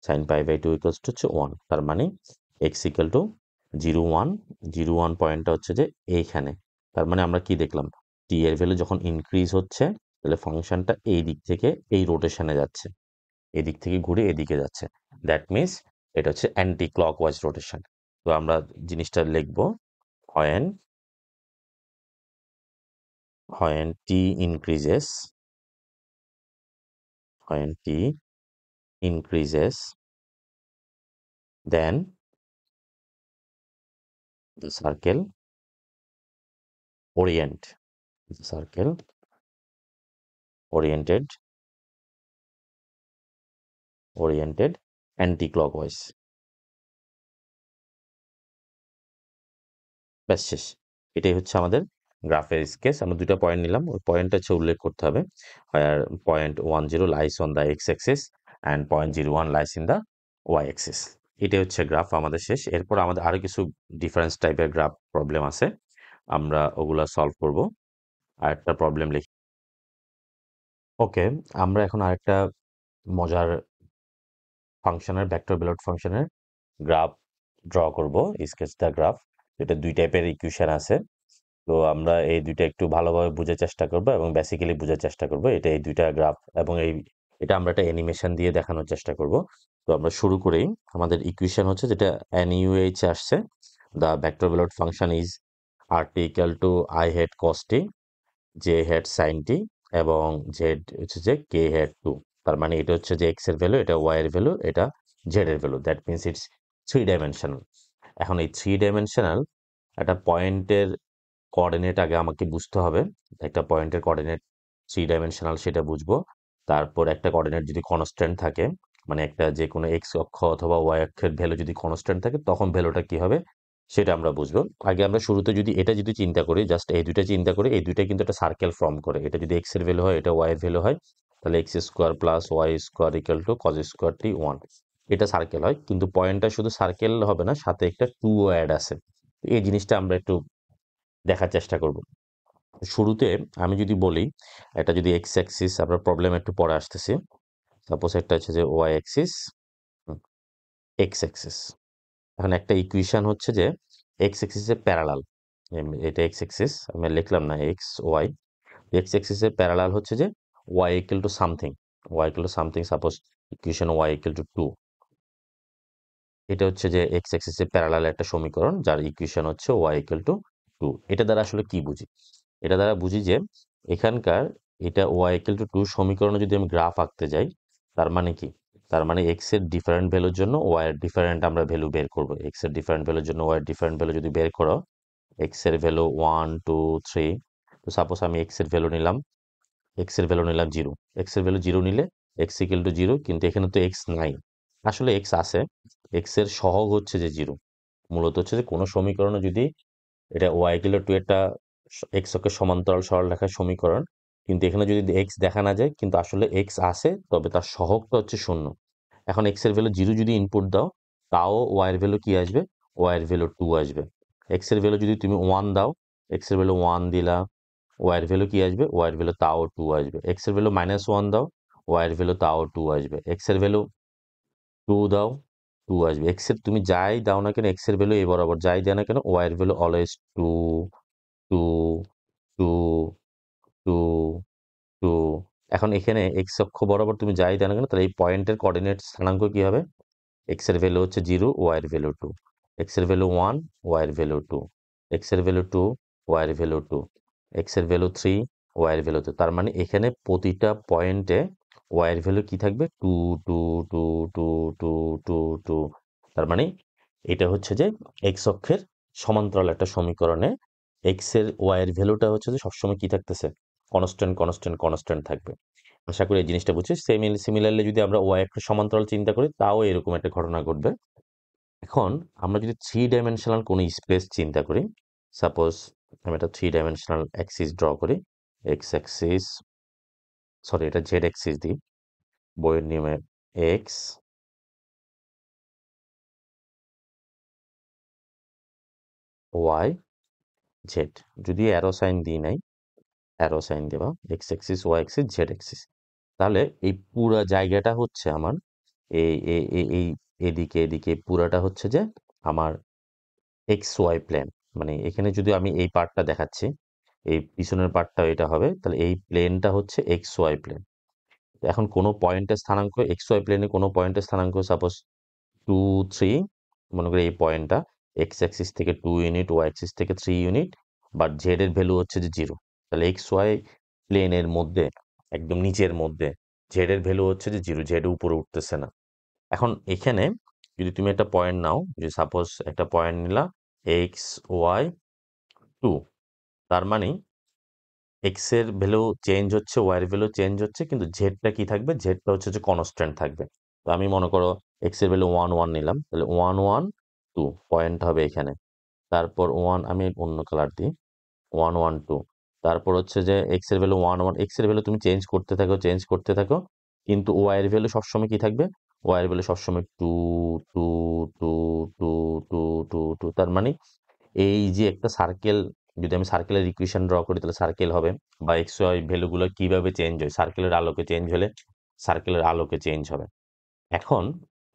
sine pi by 2 equals to হচ্ছে 1। তার মানে x ইকুয়াল টু 0 1, 0 1 পয়েন্টটা হচ্ছে যে এইখানে। তার মানে আমরা কি দেখলাম? টি এর ভ্যালু যখন ইনক্রিজ হচ্ছে, তাহলে ফাংশনটা এই দিক থেকে এই রোটেশনে যাচ্ছে, এদিক থেকে ঘুরে এদিকে যাচ্ছে। দ্যাট মিনস এটা হচ্ছে অ্যান্টি ক্লকওয়াইজ রোটেশন। তো আমরা জিনিসটা লিখবো when t increases, then the circle oriented anti-clockwise। ব্যাস শেষ। এটাই হচ্ছে আমাদের গ্রাফের স্কেচ। আমরা দুইটা পয়েন্ট নিলাম, ওই পয়েন্টটা হচ্ছে উল্লেখ করতে হবে, আর point 10 lies on the x axis and 0.01 lies in the y axis. এটাই হচ্ছে গ্রাফ আমাদের শেষ। এরপর আমাদের আরো কিছু ডিফারেন্স টাইপের গ্রাফ প্রবলেম আছে, আমরা ওগুলা সলভ করব। আরেকটা প্রবলেম লিখি। ওকে, আমরা এখন আরেকটা মজার ফাংশনের, ভেক্টর বেলট ফাংশনের গ্রাফ ড্র করব, স্কেচ দ্য গ্রাফ। এটা দুই টাইপের ইকুয়েশন আছে। তো আমরা এই দুইটা একটু ভালোভাবে বোঝার চেষ্টা করব এবং বেসিক্যালি বোঝার চেষ্টা করব। এটা এই দুইটা গ্রাফ এবং এটা আমরা একটা অ্যানিমেশন দিয়ে দেখানোর চেষ্টা করব। তো আমরা শুরু করেই, আমাদের ইকুয়েশন হচ্ছে যেটা NUH আসছে, the vector ballot function is RT equal to I head cos t, J head sin t এবং Z হচ্ছে যে K হেড 2। তার মানে এটা হচ্ছে যে x এর ভ্যালু, এটা y এর ভ্যালু, এটা z এর value. That means it's 3 dimensional. এখন এই 3 ডাইমেনশনাল একটা পয়েন্টের কোঅর্ডিনেট আগে আমাকে বুঝতে হবে। একটা পয়েন্টের কোঅর্ডিনেট 3 ডাইমেনশনাল সেটা বুঝবো। তারপর একটা কোঅর্ডিনেট যদি কনস্ট্যান্ট থাকে, মানে একটা যে কোনো এক্স অক্ষ অথবা ওয়াই অক্ষের ভ্যালু যদি কনস্ট্যান্ট থাকে, তখন ভ্যালুটা কি হবে সেটা আমরা বুঝবো। আগে আমরা শুরুতে যদি চিন্তা করি, জাস্ট এই দুইটা চিন্তা করি, এই দুইটা কিন্তু একটা সার্কেল ফর্ম করে। এটা যদি এক্স এর ভ্যালু হয়, এটা ওয়াই এর ভ্যালু হয়, তাহলে x square plus y square equal to cos square t 1। এটা সার্কেল হয়, কিন্তু পয়েন্টটা শুধু সার্কেল হবে না, সাথে একটা 2 অ্যাড আছে। এই জিনিসটা আমরা একটু দেখার চেষ্টা করব। শুরুতে আমি যদি বলি, এটা যদি এক্স অ্যাক্সিস, আমরা প্রবলেম একটু পরে আসতেছি। সাপোজ একটা হচ্ছে যে ওয়াই অ্যাক্সিস, এক্স অ্যাক্সিস। এখন একটা ইকুয়েশন হচ্ছে যে এক্স অ্যাক্সিসের প্যারালাল, এটা এক্স অ্যাক্সিস আমি লিখলাম না, এক্স ওয়াই। এক্স অ্যাক্সিসের প্যারালাল হচ্ছে যে y equal to something, y equal to something, suppose equation y equal to 2। এটা হচ্ছে যে এক্স অ্যাক্সিসের প্যারালাল একটা সমীকরণ যার ইকুয়েশন হচ্ছে ওয়াই ইকুয়াল টু 2। এটা দ্বারা আসলে কি বুঝি? এটা দ্বারা বুঝি যে এখানকার এটা ওয়াই ইকুয়াল টু 2 সমীকরণে যদি আমি গ্রাফ আঁকতে যাই, তার মানে কি? তার মানে এক্স এর ডিফারেন্ট ভ্যালুর জন্য ওয়াই এর ডিফারেন্ট আমরা ভ্যালু বের করব। এক্স এর ডিফারেন্ট ভ্যালুর জন্য ওয়াই এর ডিফারেন্ট ভ্যালু যদি বের করো, এক্স এর ভ্যালু 1 2 3, তো সাপোজ আমি এক্স এর ভ্যালু নিলাম, এক্স এর ভ্যালু নিলাম 0। এক্স এর ভ্যালু 0 নিলে এক্স ইকুয়াল টু 0, কিন্তু এখানে তো এক্স নাই। আসলে এক্স আছে, এক্স এর সহগ হচ্ছে যে 0। মূলত হচ্ছে যে কোনো সমীকরণে যদি এটা ওয়াই ইকুয়াল টু একটা এক্স অক্ষের সমান্তরাল সরলরেখার সমীকরণ, কিন্তু এখানে যদি এক্স দেখা না যায়, কিন্তু আসলে এক্স আছে, তবে তার সহগটা হচ্ছে 0। এখন এক্স এর ভ্যালু 0 যদি ইনপুট দাও, তাও ওয়াই এর ভ্যালু কি আসবে? ওয়াই এর ভ্যালু 2 আসবে। এক্স এর ভ্যালু যদি তুমি 1 দাও, এক্স এর ভ্যালু 1 দিলা, ওয়াই এর ভ্যালু কি আসবে? ওয়াই এর ভ্যালু তাও 2 আসবে। এক্স এর ভ্যালু -1 দাও, ওয়াই এর ভ্যালু তাও 2 আসবে। এক্স এর ভ্যালু 2 দাও, 2 আসবে। এক্স এর তুমি যাই দাও না কেন, এক্স এর ভ্যালু এই বরাবর যাই দেয় না কেন, ওয়াই এর ভ্যালু অলওয়েজ 2 2 2 2 2। এখন এখানে এক্স অক্ষ বরাবর তুমি যাই দেয় না কেন, তাহলে এই পয়েন্টের কোঅর্ডিনেট স্থানাঙ্ক কি হবে? এক্স এর ভ্যালু হচ্ছে 0, ওয়াই এর ভ্যালু 2। এক্স এর ভ্যালু 1, ওয়াই এর ভ্যালু 2। এক্স এর ভ্যালু 2, ওয়াই এর ভ্যালু 2। এক্স এর ভ্যালু 3, ওয়াই এর ভ্যালু 2। তার মানে এখানে প্রতিটা পয়েন্টে ওয়াই এর ভ্যালু কি থাকবে? 2 2 2 2 2 2 2। তার মানে এটা হচ্ছে যে এক্স অক্ষের সমান্তরাল একটা সমীকরণে এক্স এর ওয়াই এর ভ্যালুটা হচ্ছে যে সবসময় কি থাকতেছে? কনস্ট্যান্ট কনস্ট্যান্ট কনস্ট্যান্ট থাকবে। আশা করি এই জিনিসটা বুঝছি। সিমিলারলি যদি আমরা ওয়াই একটা সমান্তরাল চিন্তা করি, তাও এরকম একটা ঘটনা ঘটবে। এখন আমরা যদি 3 ডাইমেনশনাল কোনো স্পেস চিন্তা করি, সাপোজ আমি একটা 3 ডাইমেনশনাল অ্যাক্সিস ড্র করি, এক্স অ্যাক্সিস, সরি এটা জেড অ্যাক্সিস দিই, বইয়ের নিয়মে এক্স ওয়াই জেড, যদি অ্যারো সাইন দিই নাই, অ্যারো সাইন দেবা, x axis y axis z axis. তাহলে এই পুরা জায়গাটা হচ্ছে আমার এই এই এদিকে এদিকে পুরাটা হচ্ছে যে আমার এক্স ওয়াই প্লেন। মানে এখানে যদি আমি এই পার্টটা দেখাচ্ছি, এই পিছনের পার্টটাও এটা হবে, তাহলে এই প্লেনটা হচ্ছে এক্স ওয়াই প্লেন। এখন কোনো পয়েন্টের স্থানাঙ্ক এক্স ওয়াই প্লেনে কোনো পয়েন্টের স্থানাঙ্ক সাপোজ 2 3, মনে করি এই পয়েন্টটা এক্স অ্যাক্সিস থেকে 2 ইউনিট, ওয়াই অ্যাক্সিস থেকে 3 ইউনিট, বাট জেড এর ভ্যালু হচ্ছে যে 0। তাহলে এক্স ওয়াই প্লেনের মধ্যে একদম নিচের মধ্যে জেড এর ভ্যালু হচ্ছে যে 0, জেড উপরে উঠতেছে না। এখন এখানে যদি তুমি একটা পয়েন্ট নাও, যে সাপোজ একটা পয়েন্ট নিলা এক্স ওয়াই 2, তার মানে এক্স এর ভ্যালু চেঞ্জ হচ্ছে, ওয়াই এর ভ্যালু চেঞ্জ হচ্ছে, কিন্তু জেডটা কি থাকবে? জেডটা হচ্ছে যে কনস্ট্যান্ট থাকবে। তো আমি মনে করো এক্স এর ভ্যালু 1 1 নিলাম, তাহলে 1 1 2 পয়েন্ট হবে এখানে। তারপর 1 আমি অন্য কালার দিই, 1 1 2। তারপর হচ্ছে যে এক্স এর ভ্যালু 1 1, এক্স এর ভ্যালু তুমি চেঞ্জ করতে থাকো, চেঞ্জ করতে থাকো, কিন্তু ওয়াই এর ভ্যালু সবসময় কি থাকবে? ওয়াই এর ভ্যালু সবসময় 2 2 2 2 2 2 2। তার মানে এই যে একটা সার্কেল, যদি আমি সার্কেলের ইকুয়েশন ড্র করি, তাহলে সার্কেল হবে, বা এক্স ওয়াই ভ্যালুগুলো কিভাবে চেঞ্জ হয়, সার্কেলের আলোকে চেঞ্জ হলে সার্কেলের আলোকে চেঞ্জ হবে। এখন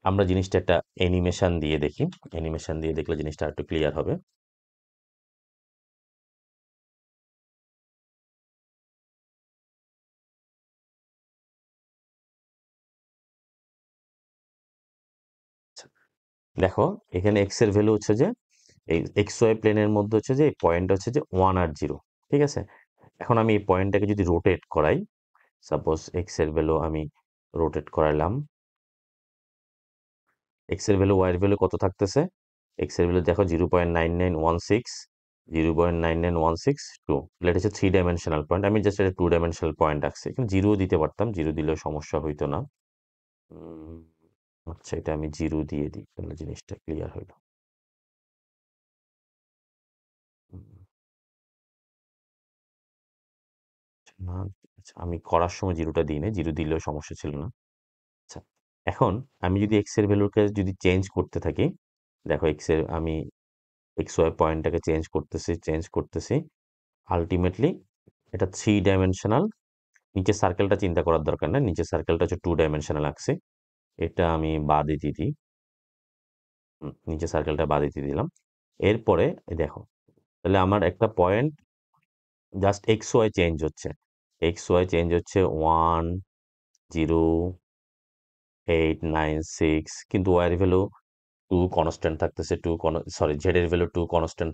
আমরা জিনিসটা একটা অ্যানিমেশন দিয়ে দেখি, অ্যানিমেশন দিয়ে দেখলে জিনিসটা একটু ক্লিয়ার হবে। আচ্ছা, দেখো এখানে এক্স এর ভ্যালু হচ্ছে যে এই এক্স ওয়াই প্লেনের মধ্যে হচ্ছে যে পয়েন্ট হচ্ছে যে 1 আর 0, ঠিক আছে? এখন আমি এই পয়েন্টটাকে যদি রোটেট করাই, সাপোজ এক্স এর ভ্যালু আমি রোটেট করাইলাম, এক্স এর ভ্যালু ওয়াই এর ভ্যালু কত থাকতেছে? এক্স এর ভ্যালু দেখো 0.9916, 0.9916 2। এটা হচ্ছে 3 ডাইমেনশনাল পয়েন্ট, আমি জাস্ট এটা 2 ডাইমেনশনাল পয়েন্ট রাখছি। এখানে জিরো দিতে পারতাম, জিরো দিলেও সমস্যা হইতো না। উম, আচ্ছা এটা আমি জিরো দিয়ে দিই, তাহলে জিনিসটা ক্লিয়ার হইল। উম, না, আচ্ছা, আমি করার সময় জিরোটা দিই না, জিরো দিলেও সমস্যা ছিল না। আচ্ছা, এখন আমি যদি এক্স এর ভ্যালুকে যদি চেঞ্জ করতে থাকি, দেখো এক্স এর আমি এক্স ওয়াই পয়েন্টটাকে চেঞ্জ করতেছি আলটিমেটলি এটা 3 ডাইমেনশনাল। নিচে সার্কেলটা চিন্তা করার দরকার নাই, নিচে সার্কেলটা হচ্ছে 2 ডাইমেনশনাল আছে। এটা আমি বাদে দিয়ে দিই। নিচে সার্কেলটা বাদে দিয়ে দিলাম। এরপরে এই দেখো, তাহলে আমার একটা point just x y change হচ্ছে, এক্স ওয়াই চেঞ্জ হচ্ছে 1 0 8 9 6, কিন্তু ওয়াই এর ভ্যালু 2 কনস্ট্যান্ট থাকতেছে, সরি জেড এর ভ্যালু 2 কনস্ট্যান্ট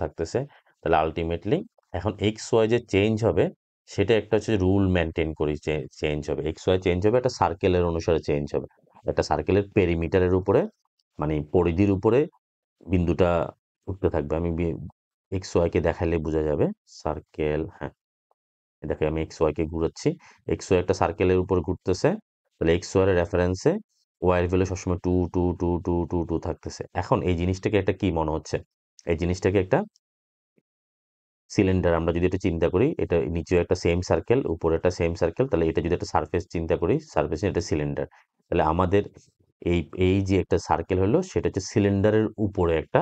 থাকতেছে। তাহলে আলটিমেটলি এখন এক্স ওয়াই যে চেঞ্জ হবে সেটা একটা হচ্ছে রুল মেনটেন করি, চেঞ্জ হবে এক্স ওয়াই চেঞ্জ হবে একটা সার্কেলের অনুসারে চেঞ্জ হবে, একটা সার্কেলের পেরিমিটারের উপরে মানে পরিধির উপরে বিন্দুটা উঠতে থাকবে। আমি এক্স ওয়াই কে দেখাইলে বোঝা যাবে। সার্কেল, হ্যাঁ, দেখো আমি এক্স ওয়াই কে ঘুরাচ্ছি, এক্স ওয়াই একটা সার্কেলের উপর ঘুরতেছে, তাহলে এক্স ওয়াই এর রেফারেন্সে ওয়াই এর ভ্যালু সবসময় 2 2 2 2 2 2 থাকতেছে। এখন এই জিনিসটাকে একটা কি মনে হচ্ছে, এই জিনিসটাকে একটা সিলিন্ডার। আমরা যদি এটা চিন্তা করি, এটা নিচে একটা সেম সার্কেল, উপরে একটা সেম সার্কেল, তাহলে এটা যদি একটা সারফেস চিন্তা করি, সারফেসে এটা সিলিন্ডার। তাহলে আমাদের এই এই যে একটা সার্কেল হলো সেটা হচ্ছে সিলিন্ডারের উপরে একটা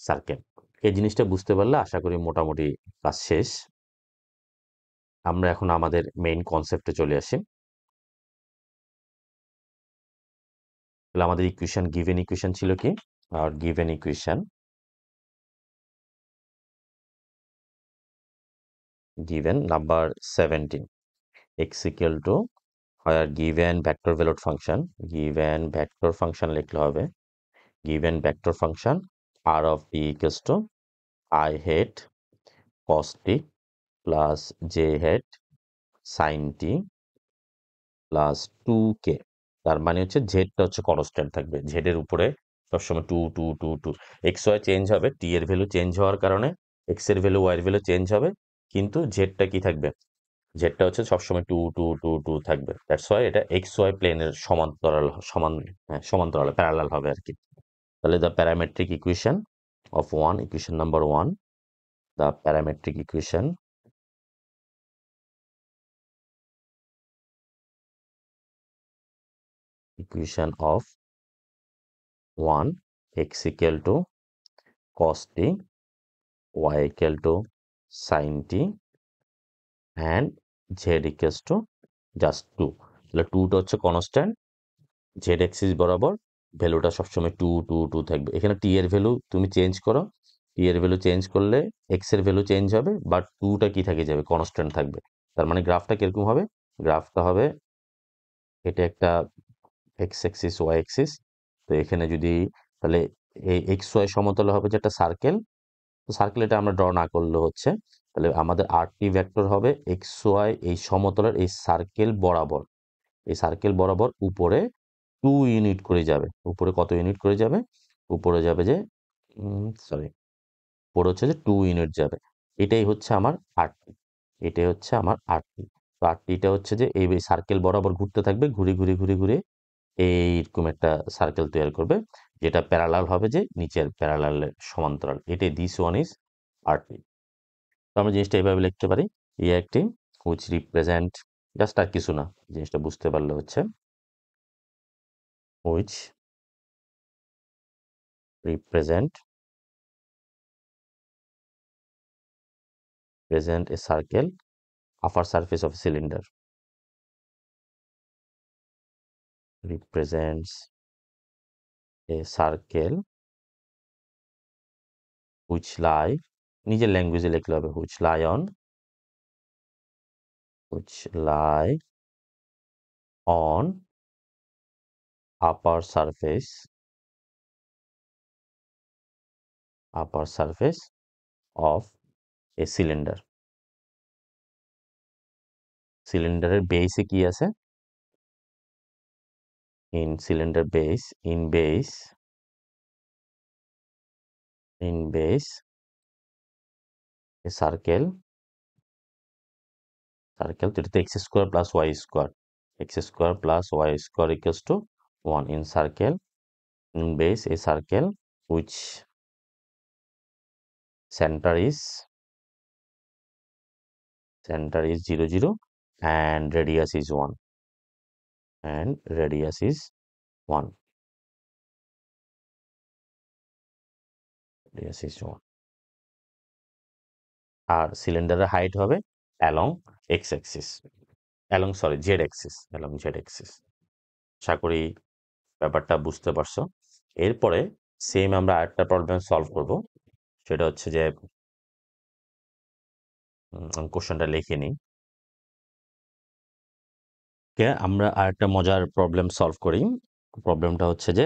সার্কেল। এই জিনিসটা বুঝতে পারলে আশা করি মোটামুটি কাজ শেষ। আমরা এখন আমাদের মেইন কনসেপ্টে চলে আসি। তাহলে আমাদের ইকুয়েশন, গিভেন ইকুয়েশন ছিল কি? আর given equation, given number 17, x equal to আর given vector valued function, given vector function লিখলে হবে given vector function r of t equals to I hat cos t plus j hat sin t plus 2k। তার মানে হচ্ছে জেডটা হচ্ছে কনস্ট্যান্ট থাকবে, জেডের উপরে সবসময় 2 2 2 2। এক্স ওয়াই চেঞ্জ হবে, টি এর ভ্যালু চেঞ্জ হওয়ার কারণে এক্স এর ভ্যালু ওয়াই এর ভ্যালু চেঞ্জ হবে, কিন্তু জেডটা কি থাকবে, জেডটা হচ্ছে সবসময় 2 2 2 2 থাকবে। দ্যাটস ওয়াই এটা এক্স ওয়াই প্লেনের সমান্তরাল প্যারালাল হবে আর কি। তাহলে the parametric equation of one, equation number 1, the parametric equation of 1, x equal to cos t, y equal to sin t and z equals to just 2। তাহলে 2টা হচ্ছে কনস্ট্যান্ট, জেড এক্সিস বরাবর ভ্যালুটা সবসময় 2 2 2 থাকবে। এখানে টি এর ভ্যালু তুমি চেঞ্জ করো, টি এর ভ্যালু চেঞ্জ করলে এক্স এর ভ্যালু চেঞ্জ হবে, বাট 2টা কি থেকে যাবে, কনস্ট্যান্ট থাকবে। তার মানে গ্রাফটা কিরকম হবে, গ্রাফটা হবে এটা একটা এক্স এক্সিস ওয়াই এক্সিস। তো এখানে যদি তাহলে এই এক্স ওয়াই সমতলে হবে যে একটা সার্কেল, তো সার্কেল এটা আমরা ড্র না করলে হচ্ছে, তাহলে আমাদের আরটি ভেক্টর হবে এক্স ওয়াই এই সমতলের এই সার্কেল বরাবর, এই সার্কেল বরাবর উপরে 2 ইউনিট করে যাবে। উপরে কত ইউনিট করে যাবে, উপরে যাবে যে সরি, উপরে হচ্ছে যে 2 ইউনিট যাবে। এটাই হচ্ছে আমার আরটি, এটাই হচ্ছে আমার আরটি। তো আরটিটা হচ্ছে যে এই সার্কেল বরাবর ঘুরতে থাকবে, ঘুরে ঘুরে ঘুরে ঘুরে এইরকম একটা সার্কেল তৈরি করবে, যেটা প্যারালাল হবে যে নিচের প্যারালালের সমান্তরাল। এটাই দিস ওয়ান ইজ আরটি। তো আমরা জিনিসটা এইভাবে লিখতে পারি, এই একটি হুইচ রিপ্রেজেন্ট, জাস্ট আর কিছু না, জিনিসটা বুঝতে পারলে হচ্ছে which represent a circle upper surface of a cylinder, represents a circle which lie, নিজের ল্যাঙ্গুয়েজে লিখলে হবে which lie on upper surface of a cylinder। সিলিন্ডারের বেসে কি আছে, in cylinder base, in base a circle, যেটাতে x square plus y square, equals to 1, in circle, in base a circle which center is center is 0 0 and radius is 1 and radius is 1 radius is 1 আর সিলিন্ডারের হাইট হবে along x axis along sorry z axis along z axis আশা করি ব্যাপারটা বুঝতে পারছো এরপরে সেম আমরা আরেকটা প্রবলেম সলভ করব সেটা হচ্ছে যে কোশ্চেনটা লিখে নিই আমরা আরেকটা মজার প্রবলেম সলভ করি প্রবলেমটা হচ্ছে যে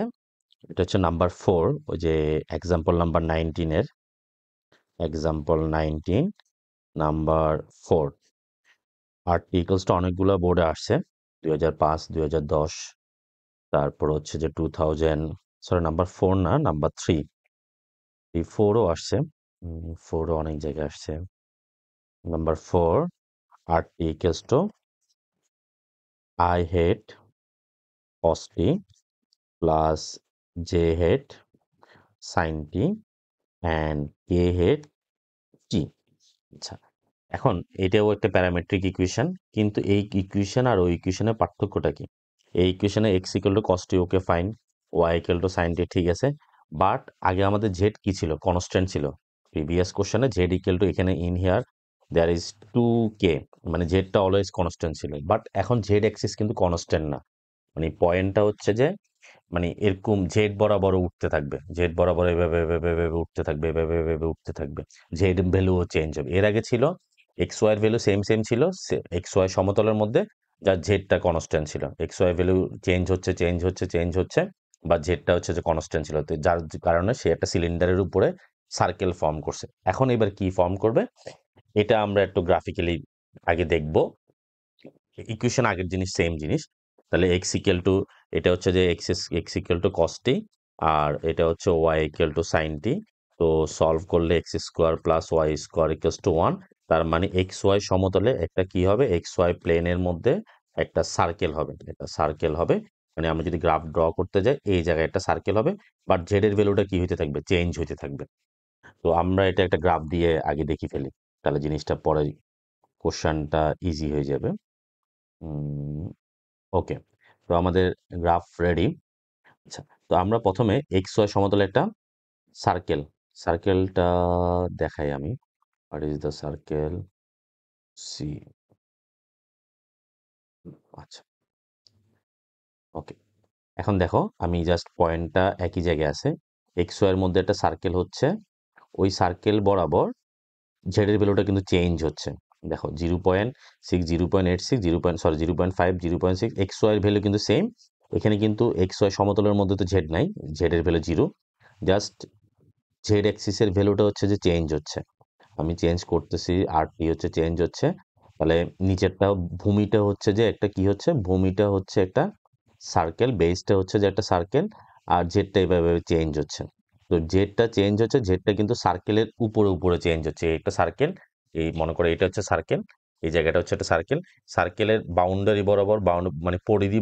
এটা হচ্ছে নাম্বার 4 ওই যে এক্সাম্পল নাম্বার 19 এর এক্সাম্পল 19 নাম্বার 4 আর্টিকেলস টা অনেকগুলো বোর্ডে আসছে 2005 2010 তারপর হচ্ছে যে 2000 সরি নাম্বার 4 না নাম্বার 3 এই 4ও আসছে 4ও অনেক জায়গায় আসছে number 4 articles to I hate cos t plus j hate sin t and k hate t আচ্ছা এখন এটাও একটা প্যারামেট্রিক ইকুয়েশন কিন্তু এই ইকুয়েশন আর ওই ইকুয়েশনের পার্থক্যটা কি এই ইকুয়েশনে x equal to cos t okay fine y equal to sin t ঠিক আছে বাট আগে আমাদের z কি ছিল কনস্ট্যান্ট ছিল প্রিভিয়াস কোশ্চেনে z ইকুয়াল টু এখানে in here there is 2k মানে z টা অলওয়েজ কনস্ট্যান্ট ছিল বাট এখন z অ্যাক্সিস কিন্তু কনস্ট্যান্ট না মানে পয়েন্টটা হচ্ছে যে মানে এরকম জেড বরাবর উঠতে থাকবে জেড বরাবর এভাবে এভাবে এভাবে উঠতে থাকবে এভাবে এভাবে উঠতে থাকবে জেড ভ্যালুও চেঞ্জ হবে এর আগে ছিল এক্স ওয়াই এর ভ্যালু সেম সেম ছিল এক্স ওয়াই সমতলের মধ্যে যার জেডটা কনস্ট্যান্ট ছিল এক্স ওয়াই ভ্যালু চেঞ্জ হচ্ছে চেঞ্জ হচ্ছে চেঞ্জ হচ্ছে বা জেডটা হচ্ছে যে কনস্ট্যান্ট ছিল তো যার কারণে সে একটা সিলিন্ডারের উপরে সার্কেল ফর্ম করছে এখন এবার কি ফর্ম করবে এটা আমরা একটু গ্রাফিক্যালি আগে দেখব ইকুয়েশন আগের জিনিস সেম জিনিস তাহলে এক্স ইকুয়াল টু এটা হচ্ছে যে x equal to cos t আর এটা হচ্ছে y equal to sine t তো সলভ করলে x square plus y square equals to 1 তার মানে এক্স ওয়াই সমতলে একটা কি হবে এক্স ওয়াই প্লেনের মধ্যে একটা সার্কেল হবে একটা সার্কেল হবে মানে আমরা যদি গ্রাফ ড্র করতে যাই এই জায়গায় একটা সার্কেল হবে বাট জেড এর ভ্যালুটা কি হইতে থাকবে চেঞ্জ হইতে থাকবে তো আমরা এটা একটা গ্রাফ দিয়ে আগে দেখি ফেলি তাহলে জিনিসটা পরে কোশ্চেনটা ইজি হয়ে যাবে ওকে তো আমাদের গ্রাফ রেডি আচ্ছা তো আমরা প্রথমে এক্স ওয়াই সমতলে একটা সার্কেল সার্কেলটা দেখাই আমি what is the circle c আচ্ছা ওকে এখন দেখো আমি জাস্ট পয়েন্টটা একই জায়গায় আছে এক্স ওয়াই এর মধ্যে একটা সার্কেল হচ্ছে ওই সার্কেল বরাবর জেড এর ভ্যালুটা কিন্তু চেঞ্জ হচ্ছে দেখো 0.6 0.86 0.5 0.6 এক্স ওয়াই এর ভ্যালু কিন্তু সেম এখানে কিন্তু এক্স ওয়াই সমতলের মধ্যে তো জেড নাই জেড এর ভ্যালু 0 জাস্ট জেড অ্যাক্সিস এর ভ্যালুটা হচ্ছে যে চেঞ্জ হচ্ছে আমি চেঞ্জ করতেছি আর টি হচ্ছে চেঞ্জ হচ্ছে তাহলে নিচেরটা ভূমিটা হচ্ছে যে একটা কি হচ্ছে ভূমিটা হচ্ছে একটা সার্কেল বেসটা হচ্ছে যে একটা সার্কেল আর জেডটা এভাবে চেঞ্জ হচ্ছে তো জেডটা চেঞ্জ হচ্ছে জেডটা কিন্তু সার্কেলের উপরে উপরে চেঞ্জ হচ্ছে একটা সার্কেল এই মনে করো এটা হচ্ছে সার্কেল এই জায়গাটা হচ্ছে একটা সার্কেল সার্কেলের বাউন্ডারি বরাবর মানে পরিধি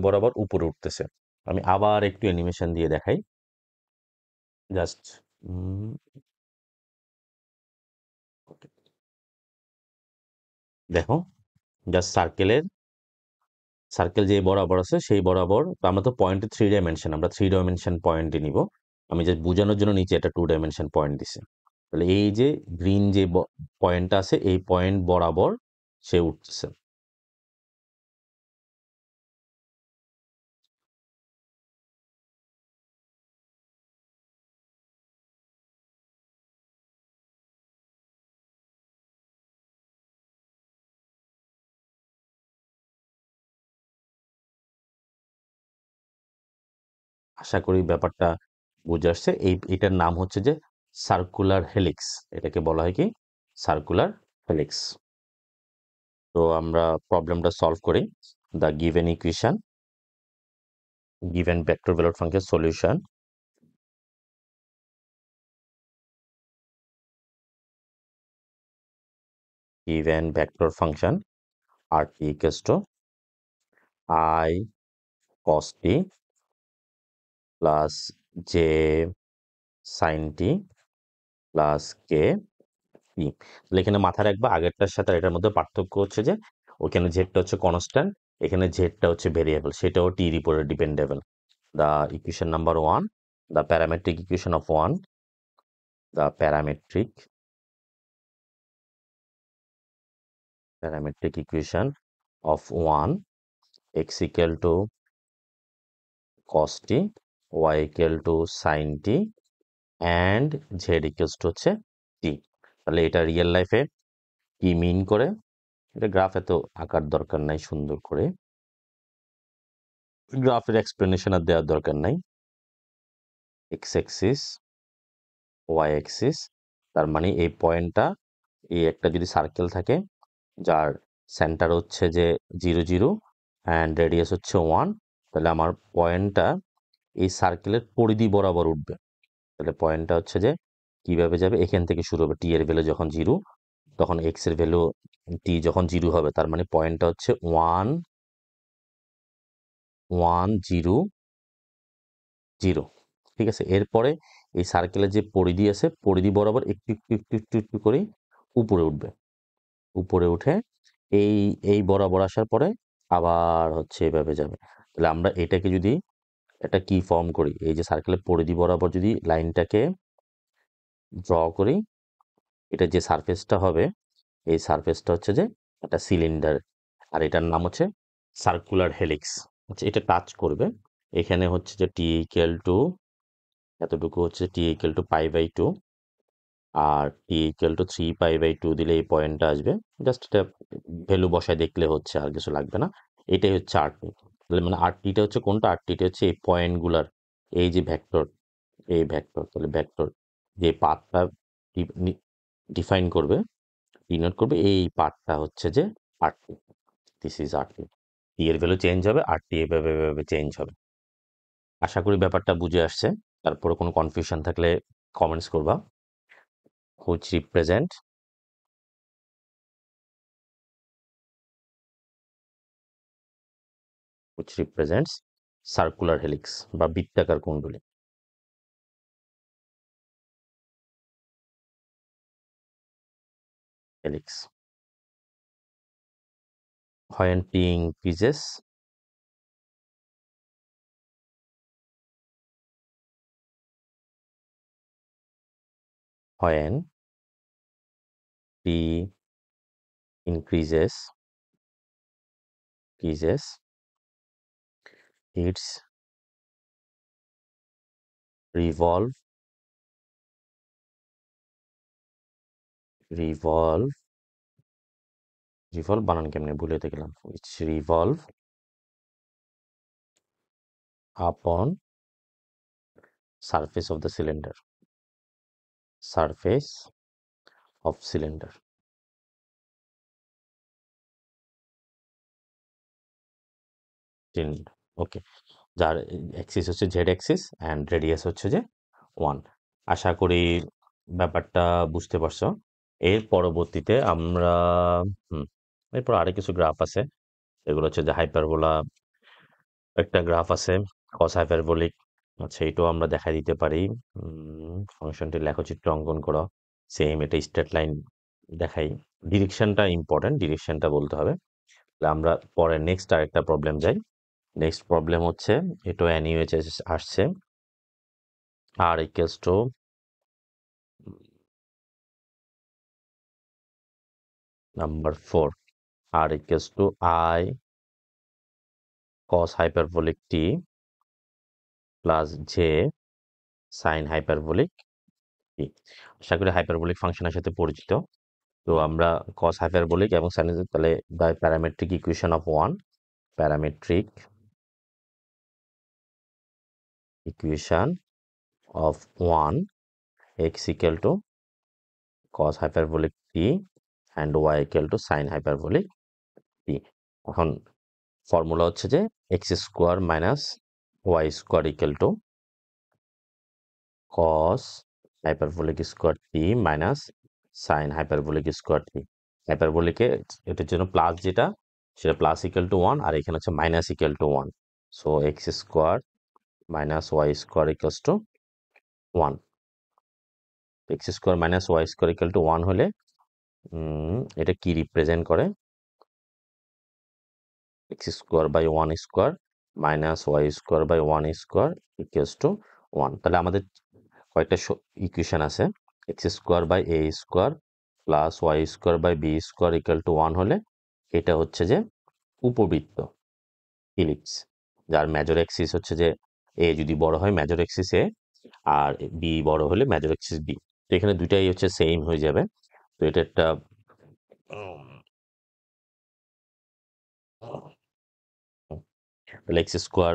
বরাবর উপরে উঠতেছে আমি আবার একটু অ্যানিমেশন দিয়ে দেখাই জাস্ট দেখো জাস্ট সার্কেল যে বরাবর আছে সেই বরাবর তো আমরা তো পয়েন্টে 3 ডাইমেনশন আমরা 3 ডাইমেনশন পয়েন্টে নিব আমি জাস্ট বোঝানোর জন্য নিচে একটা 2 ডাইমেনশন পয়েন্ট দিছি তাহলে এই যে গ্রিন যে পয়েন্টটা আছে এই পয়েন্ট বরাবর সে উঠতেছে আশা করি ব্যাপারটা বুঝে আসছে এটার নাম হচ্ছে যে সার্কুলার হেলিক্স এটাকে বলা হয় কি সার্কুলার হেলিক্স তো আমরা প্রবলেমটা সলভ করি the given equation given vector veloid function solution given vector function rt equals to I cos t plus j sin t plus k টি। তাহলে এখানে মাথায় রাখবা আগেরটার সাথে আর এটার মধ্যে পার্থক্য হচ্ছে যে ওখানে জেডটা হচ্ছে কনস্ট্যান্ট, এখানে জেডটা হচ্ছে ভেরিয়েবল, সেটাও টির উপরে dependable. The equation number one, the parametric equation of one, the parametric equation of 1, x equal to cos t, y equal to sin t, and z equals to হচ্ছে t। তাহলে এটা রিয়েল লাইফে কি মিন করে, এটা গ্রাফ এত আঁকার দরকার নাই, সুন্দর করে গ্রাফের এক্সপ্লেনেশন আর দেওয়ার দরকার নাই। এক্স অ্যাক্সিস, ওয়াই অ্যাক্সিস, তার মানে এই পয়েন্টটা, এই একটা যদি সার্কেল থাকে যার সেন্টার হচ্ছে যে 0 0 অ্যান্ড রেডিয়াস হচ্ছে 1, তাহলে আমার পয়েন্টটা এই সার্কেলের পরিধি বরাবর উঠবে। তাহলে পয়েন্টটা হচ্ছে যে কিভাবে যাবে, এখান থেকে শুরু হবে, টি এর ভ্যালু যখন 0 তখন এক্স এর ভ্যালু টি যখন 0 হবে, তার মানে পয়েন্টটা হচ্ছে 1 1 0 0। ঠিক আছে, এরপরে এই সার্কেলের যে পরিধি আছে, পরিধি বরাবর একটু একটু একটু একটু একটু করে উপরে উঠবে, উপরে উঠে এই এই বরাবর আসার পরে আবার হচ্ছে এভাবে যাবে। তাহলে আমরা এটাকে যদি একটা কি ফর্ম করি, এই যে সার্কেলের পরিধি বরাবর যদি লাইনটাকে ড্র করি, এটা যে সারফেসটা হবে, এই সারফেসটা হচ্ছে যে একটা সিলিন্ডার, আর এটার নাম হচ্ছে সার্কুলার হেলিক্স। আচ্ছা, এটা টাচ করবে, এখানে হচ্ছে যে টি ইকুয়াল টু এতটুকু হচ্ছে টি ইকুয়াল টু π/2, আর টি ইকুয়াল টু 3π/2 দিলে এই পয়েন্টটা আসবে। জাস্ট এটা ভ্যালু বসায় দেখলে হচ্ছে, আর কিছু লাগবে না। এটাই হচ্ছে আরটি। তাহলে মানে আরটিটা হচ্ছে কোনটা, আরটিটা হচ্ছে এই পয়েন্টগুলার, এই যে ভেক্টর, এই ভেক্টর, তাহলে ভেক্টর যে পাথটা ডিফাইন করবে, ডিনোট করবে, এই পার্টটা হচ্ছে যে r t. This is r t. T এর ভ্যালু চেঞ্জ হবে, আরটি এভাবে এভাবে চেঞ্জ হবে। আশা করি ব্যাপারটা বুঝে আসছে। তারপরে কোনো কনফিউশন থাকলে কমেন্টস করবা। Which represent which represents circular helix বা বৃত্তাকার কুণ্ডলী। helix when t increases, when t increases its revolve revolve revolve বানান কেমনে ভুলে গেলাম, its revolve upon surface of the cylinder, surface of cylinder। ওকে, যার অ্যাক্সিস হচ্ছে জেড অ্যাক্সিস অ্যান্ড রেডিয়াস হচ্ছে যে 1। আশা করি ব্যাপারটা বুঝতে পারছো। এর পরবর্তীতে আমরা এরপর আরো কিছু গ্রাফ আছে, এগুলো হচ্ছে যে হাইপারবোলা, একটা গ্রাফ আছে কস হাইপারবোলিক। আচ্ছা, এটাও আমরা দেখা দিতে পারি। ফাংশনটি লেখচিত্র অঙ্কন করো, সেম এটা স্ট্রেট লাইন দেখাই। ডিরেকশনটা ইম্পর্টেন্ট, ডিরেকশনটা বলতে হবে। আমরা পরে নেক্সট আরেকটা প্রবলেম যাই। নেক্সট প্রবলেম হচ্ছে, এটা এনইউএইচ আসছে, আর ইকুয়ালস টু নাম্বার 4, আর equals to i cos hyperbolic t প্লাস জে সাইন হাইপারবোলিক টি। আশা করি হাইপারবোলিক ফাংশনের সাথে পরিচিত। তো আমরা cos হাইপারবোলিক এবং সাইন, তাহলে the parametric equation of one, parametric equation of one, x equal to cos hyperbolic t and y equal to sin hyperbolic t। এখন ফর্মুলা হচ্ছে যে x square minus y square equal to cos hyperbolic square t minus sine hyperbolic square t. হাইপারবোলিকে এটার জন্য প্লাস যেটা, সেটা প্লাস ইকুয়াল টু 1, আর এখানে হচ্ছে minus equal to 1। So x square minus y square equals to 1। X square minus y square equal to 1 হলে এটা কি রিপ্রেজেন্ট করে? X square by one square minus y square by one square equals to one. তাহলে আমাদের কয়েকটা ইকুয়েশন আছে। X square by a square plus y square by b square equal to one হলে এটা হচ্ছে যে উপবৃত্ত, ইলিপস, যার মেজর এক্সিস হচ্ছে যে এ যদি বড় হয় মেজর এক্সিস এ, আর বি বড় হলে মেজর এক্সিস বি। তো এখানে দুইটাই হচ্ছে সেম হয়ে যাবে। তো এটা একটা তাহলে x square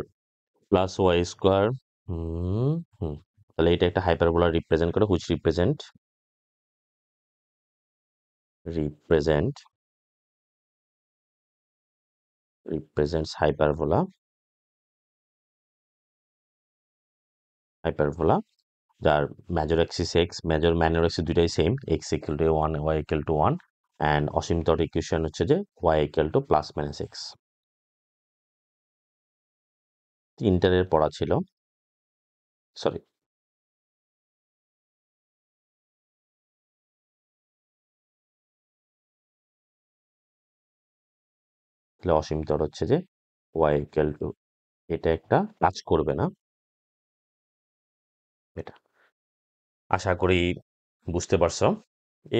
plus y square, hmm hmm তাহলে এটা একটা হাইপারবোলা রিপ্রেজেন্ট করে, হুইচ রিপ্রেজেন্ট রিপ্রেজেন্টস হাইপারবোলা যার major axis x, minor axis দুইটাই same, x equal to one y equal to one, and অসীমতর ইকুয়েশন হচ্ছে যে y equal to plus minus x. ইন্টারের পড়া ছিল, সরি, তাহলে অসীমতর হচ্ছে যে ওয়াই ইকুয়াল টু, এটা একটা কাজ করবে না এটা, আশা করি বুঝতে পারছো।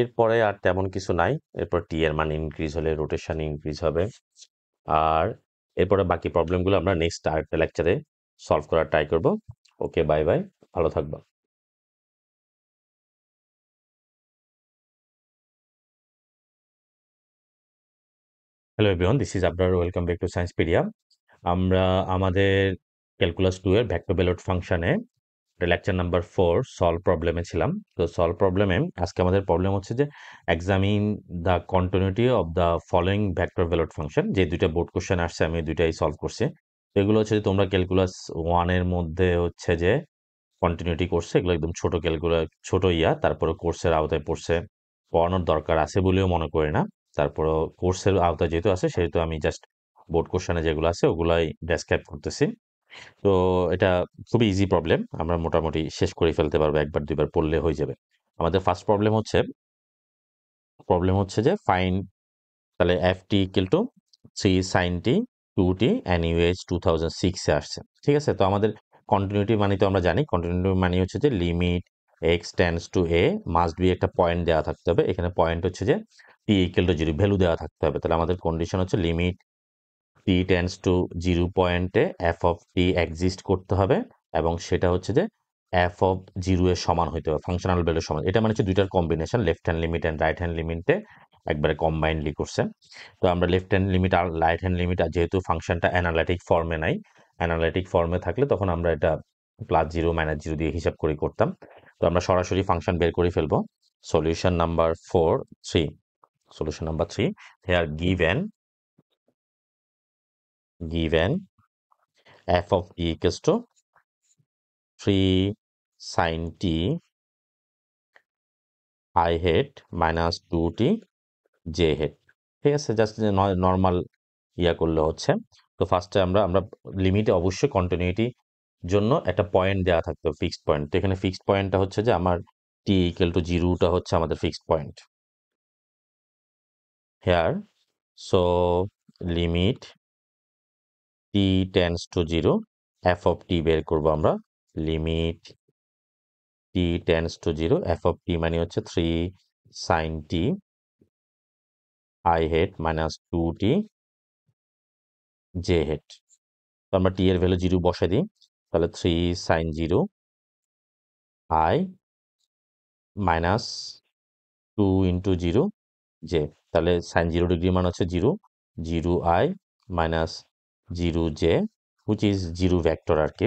এরপরে আর তেমন কিছু নাই। এরপর টি এর মান ইনক্রিজ হলে রোটেশন ইনক্রিজ হবে। আর এরপরে বাকি প্রবলেমগুলো আমরা নেক্সট আরেকটা লেকচারে সলভ করার ট্রাই করব। ওকে, বাই বাই, ভালো থাকবা। Hello everyone, this is Abrar, welcome back to Sciencepedia. আমরা আমাদের ক্যালকুলাস 2 এর ভেক্টর বেলোড ফাংশনে লেকচার নাম্বার 4 সলভ প্রবলেমে ছিলাম। তো সলভ প্রবলেমে আজকে আমাদের প্রবলেম হচ্ছে যে examine the continuity of the following vector valued function. যে দুইটা বোর্ড কোশ্চেন আসছে আমি দুইটাই সলভ করছি। তো এগুলো হচ্ছে যে তোমরা ক্যালকুলাস 1 এর মধ্যে হচ্ছে যে কন্টিনিউটি করছে, এগুলো একদম ছোট ক্যালকুলাস, ছোট তারপরে কোর্সের আওতায় পড়ছে, পড়ানোর দরকার আছে বলেও মনে করি না। তারপরে কোর্সের আওতায় যেহেতু আছে সেহেতু আমি জাস্ট বোর্ড কোশ্চেনে যেগুলো আছে ওগুলাই ডেসক্রাইব করতেছি। তো এটা খুবই ইজি প্রবলেম, আমরা মোটামুটি শেষ করে ফেলতে পারবো, একবার দুইবার পড়লে হয়ে যাবে। আমাদের ফার্স্ট প্রবলেম হচ্ছে যে ফাইন, তাহলে F T equal two 3 sin t 2t and UH 2006 এ আসছে। ঠিক আছে, তো আমাদের কন্টিনিউটি মানে তো আমরা জানি, কন্টিনিউটি মানে হচ্ছে যে limit x tends to a must be একটা পয়েন্ট দেওয়া থাকতে হবে। এখানে পয়েন্ট হচ্ছে যে টি ইকুয়াল টু জিরো ভ্যালু দেওয়া থাকতে হবে। তাহলে আমাদের কন্ডিশন হচ্ছে limit T tends to zero পয়েন্টে এফ অফ টি এক্সিস্ট করতে হবে, এবং সেটা হচ্ছে যে এফ অফ জিরো এর সমান হইতে হবে, ফাংশনাল ভ্যালুর সমান। এটা মানে হচ্ছে দুইটার combination, left hand limit and right hand লিমিটে একবারে কম্বাইন্ডলি করছে। তো আমরা লেফট হ্যান্ড লিমিট আর রাইট হ্যান্ড লিমিট, যেহেতু ফাংশনটা অ্যানালিটিক ফর্মে নাই, অ্যানালিটিক ফর্মে থাকলে তখন আমরা এটা প্লাস জিরো মাইনাস জিরো দিয়ে হিসাব করে করতাম। তো আমরা সরাসরি ফাংশন বের করে ফেলবো। Solution number 3, solution number 3, here given f of t equals to 3 sin t I hat minus 2t j hat। ঠিক আছে, জাস্ট নর্মাল করলে হচ্ছে। তো ফার্স্টে আমরা আমরা লিমিটে অবশ্যই কন্টিনিউটি জন্য একটা পয়েন্ট দেওয়া থাকতো, ফিক্সড পয়েন্ট। তো এখানে ফিক্সড পয়েন্টটা হচ্ছে যে আমার টি ইকুয়াল টু জিরোটা হচ্ছে আমাদের fixed point here. So limit t tends to zero, f of t বের করবো আমরা। Limit t tends to zero, f of t মানে হচ্ছে 3 sin t I head minus 2t j head. তো আমরা টি এর ভ্যালু জিরো বসাই দিই, তাহলে 3 sin 0 I মাইনাস 2 × 0 j। তাহলে সাইন 0 ডিগ্রি মান হচ্ছে 0 I minus 0 j, which is zero vector আর কি,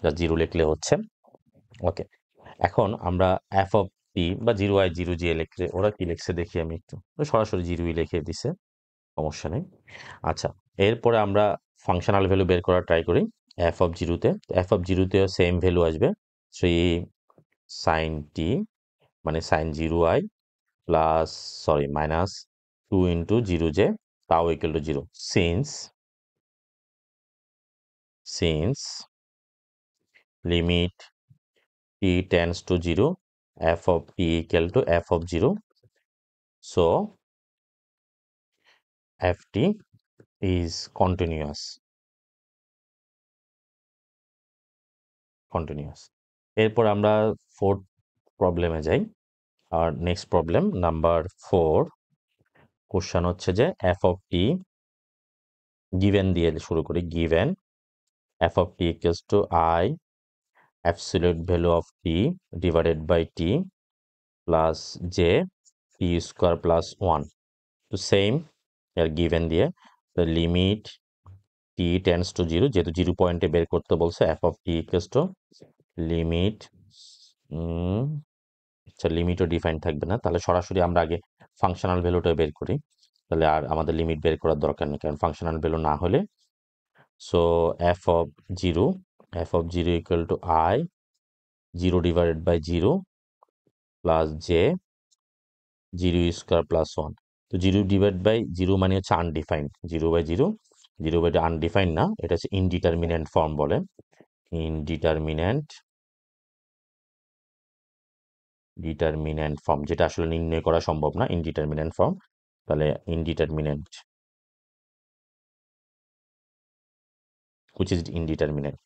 যা জিরো লিখলে হচ্ছে। ওকে, এখন আমরা এফ অফ টি বা 0 I 0 j লিখলে ওরা কি লিখছে দেখি, আমি একটু সরাসরি জিরোই লিখে দিছে, সমস্যা নেই। আচ্ছা, এরপরে আমরা ফাংশনাল ভ্যালু বের করার ট্রাই করি এফ অফ জিরোতে। এফ অফ জিরোতে সেম ভ্যালু আসবে, 3 sin t মানে sine 0 I plus, sorry, minus 2 × 0 j, তাও equal to zero. Since limit t tends to zero, f of t equal to f of zero So ft is continuous. এরপর আমরা ফোর্থ প্রবলেমে যাই। আর নেক্সট প্রবলেম নাম্বার 4। কোশ্চেন হচ্ছে যে এফ অফ টি গিভেন দিয়ে শুরু করি। Given F of t equals to i absolute value of t divided by t plus j t square plus 1। তো সেম এর গিভেন দিয়ে লিমিট টি টেন্স টু 0, যেহেতু 0 পয়েন্টে বের করতে বলছে, F of t equals to limit, আচ্ছা লিমিটও ডিফাইন থাকবে না, তাহলে সরাসরি আমরা আগে ফাংশনাল ভ্যালুটা বের করি, তাহলে আর আমাদের লিমিট বের করার দরকার নেই, কারণ ফাংশনাল ভ্যালু না হলে। So f of zero equal to i 0 divided by 0 plus j 0 square plus 1। তো 0 ডিভাইড বাই 0 মানে হচ্ছে আনডিফাইন্ড, 0 বাই 0, 0 বাই আনডিফাইন্ড না, এটা হচ্ছে ইনডিটারমিনেন্ট ফর্ম বলে। ডিটারমিনেন্ট ফর্ম, যেটা আসলে নির্ণয় করা সম্ভব না, ইনডিটারমিনেন্ট ফর্ম। তাহলে indeterminate, which is indeterminate.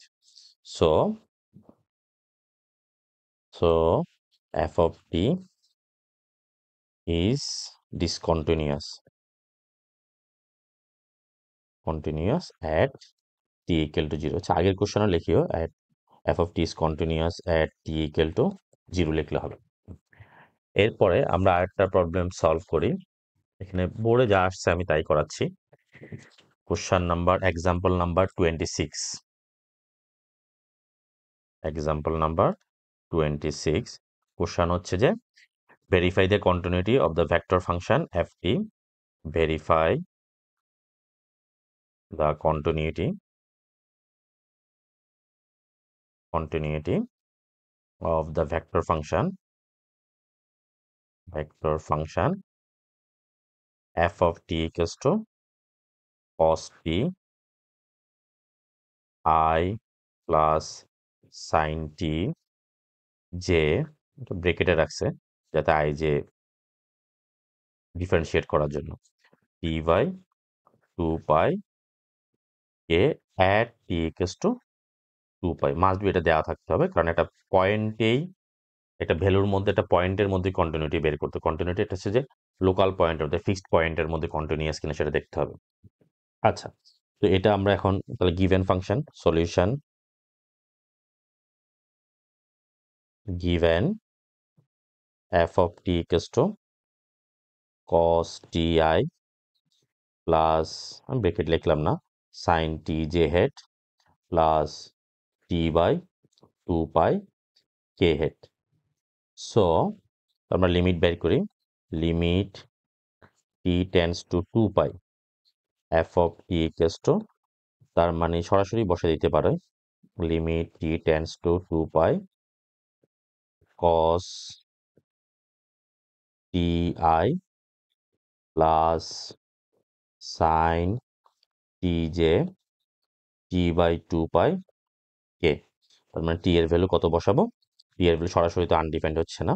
So f of t is discontinuous at t equal to 0। আচ্ছা আগের কোশ্চেনও লিখিও, at f of t is continuous at t equal to 0 লিখলে হবে। এরপরে আমরা আরেকটা প্রবলেম সলভ করি। এখানে বোর্ডে যা আসছে আমি তাই করাচ্ছি। Question number example number 26। Example number 26 question হচ্ছে যে verify the continuity of the vector function ft, verify the continuity of the vector function f of t equals to cos t I plus sin t j, ব্রেকেটে রাখছে যাতে i j ডিফারেন্সিয়েট করার জন্য, t by 2 pi k at t equals to 2 pi। Must be এটা দেওয়া থাকতে হবে, কারণ এটা পয়েন্টেই, এটা ভ্যালুর মধ্যে, একটা পয়েন্টের মধ্যে কন্টিনিউটি বের করতে, কন্টিনিউটি এটা হচ্ছে যে লোকাল পয়েন্টের মধ্যে, ফিক্সড পয়েন্টের মধ্যে কন্টিনিউয়াস কিনা সেটা দেখতে হবে। আচ্ছা, তো এটা আমরা এখন তাহলে given function solution, given f of t equals to cos ti plus, আমি ব্রেকেট লিখলাম না, sin t j hat plus t by 2 pi k hat. So আমরা লিমিট বের করি, limit t tends to 2 pi f of t equals to, তার মানে সরাসরি বসে দিতে পারে, limit t tends to 2 pi cos ti plus sin tj t by 2 pi k। তার মানে টি এর ভ্যালু কত বসাবো? টি এর ভ্যালু সরাসরি তো আনডিফাইন্ড হচ্ছে না,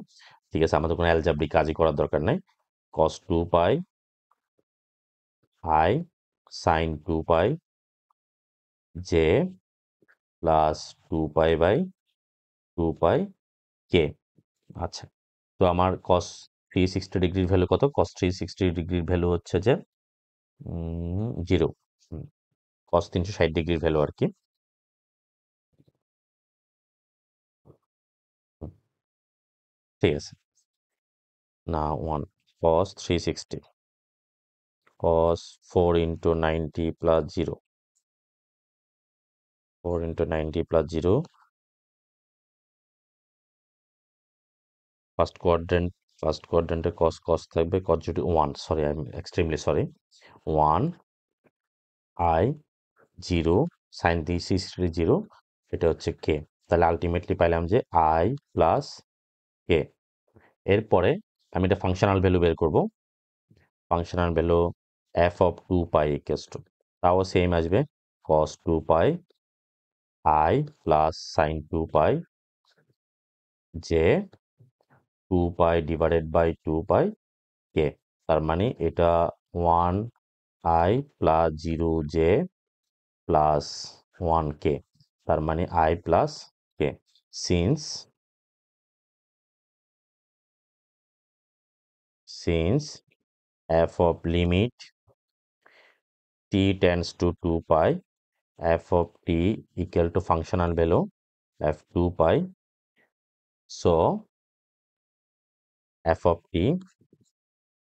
ঠিক আছে, আমাদের কোনো অ্যালজাব্রিক কাজই করার দরকার নাই। cos 2 pi i sin 2 pi j plus 2 pi by 2 pi k। আচ্ছা, তো আমার cos 360 ডিগ্রির ভ্যালু কত? cos 360 ডিগ্রির ভ্যালু হচ্ছে যে 0, cos 360 ডিগ্রির ভ্যালু আর কি। ঠিক আছে, না 1, cos 360 cos 4 into 90 plus 0, 4 into 90 plus 0, first কোয়াড্রেন্টে cos থাকবে, cos যদি 1, sorry I am extremely sorry, 1 i 0 sin 360 0, এটা হচ্ছে k। তাহলে আলটিমেটলি পাইলাম যে i প্লাস k। এরপরে আমি এটা ফাংশনাল ভ্যালু বের করব, functional value f of 2 pi equals to, তাও সেম আসবে, cos 2 pi i plus sin 2 pi j 2 pi divided by 2 pi k। তার মানে এটা 1i plus 0j plus 1k, তার মানে i plus k, since f of limit t tends to 2 pi, f of t equal to functional value f 2 pi, so f of t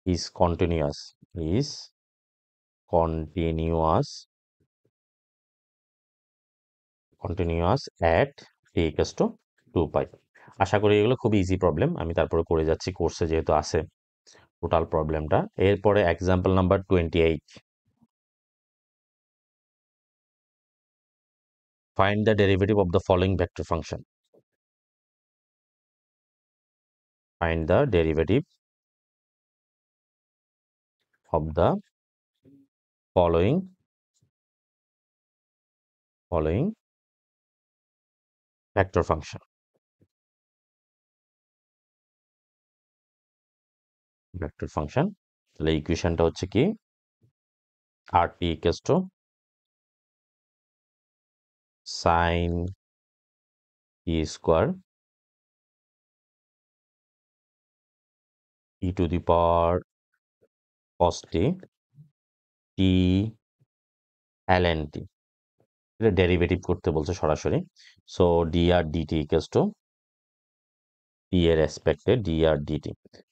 is continuous at t equals to 2 pi. আশা করি এগুলো খুব ইজি প্রবলেম, আমি তারপরে করে যাচ্ছি কোর্সে যেহেতু আছে টোটাল প্রবলেমটা। এরপরে example number 28, find the derivative of the following vector function. Find the derivative of the following vector function. Vector function, তাহলে ইকুয়েশনটা হচ্ছে কি rt equals to sin t square e to the power cos t t ln t, এটা ডেরিভেটিভ করতে বলছে সরাসরি। So dr dt equals to t এর রেসপেক্টে dr dt,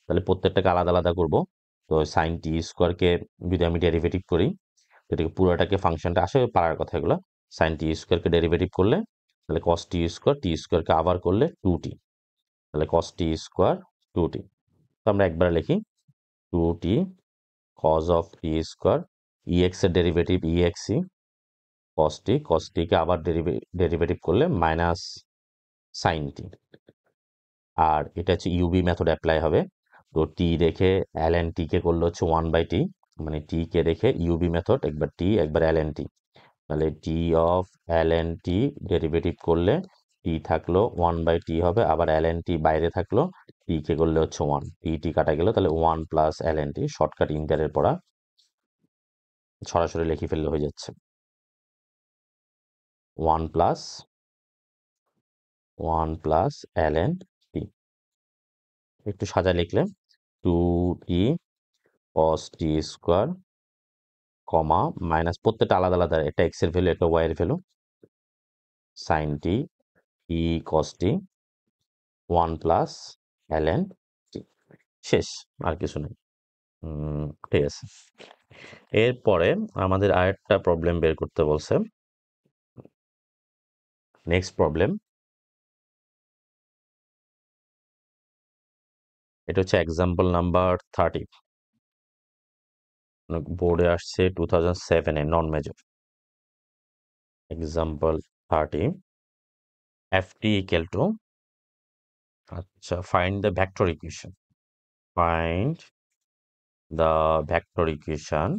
তাহলে প্রত্যেকটাকে আলাদা আলাদা করব। তো সাইন টি স্কোয়ারকে যদি আমি ডেরিভেটিভ করি, এটাকে পুরোটাকে ফাংশনটা আসে পারার কথা, এগুলো সাইন টি স্কোয়ারকে ডেরিভেটিভ করলে তাহলে কস টি স্কোয়ারকে আবার করলে 2t, তাহলে কস টি স্কোয়ার 2t। তো আমরা একবার লিখি 2t cos of t square, ex এর ডেরিভেটিভ exc cos t কে আবার ডেরিভেটিভ করলে মাইনাস সাইন টি, আর এটা হচ্ছে ইউবি মেথড অ্যাপ্লাই হবে। তো টি রেখে ln t কে করলে হচ্ছে 1/t, মানে টি কে রেখে ইউবি মেথড, একবার টি একবার ln t, তাহলে T of ln t derivative করলে টি থাকলো 1/t হবে, আবার ln t বাইরে থাকলো, টি কে করলে হচ্ছে 1, টি কাটা গেল, তাহলে 1 প্লাস ln t, শর্টকাট ইন্টারের পড়া সরাসরি লিখে ফেললে হয়ে যাচ্ছে 1 প্লাস ln t। একটু সাজা লিখলে 2t cos t স্কোয়ার কমা মাইনাস, প্রত্যেকটা আলাদা আলাদা, একটা এক্স এর ভ্যালু একটা ওয়াই এর ভ্যালু, সাইন টি ই cos t 1 plus ln t, শেষ, আর কিছু নেই। ঠিক আছে, এরপরে আমাদের আরেকটা প্রবলেম বের করতে বলছে। নেক্সট প্রবলেম, এটা হচ্ছে এক্সাম্পল নাম্বার 30, বোর্ডে আসছে 2007 নন major. Example 30, ft equal to, আচ্ছা, find the vector equation, find the vector equation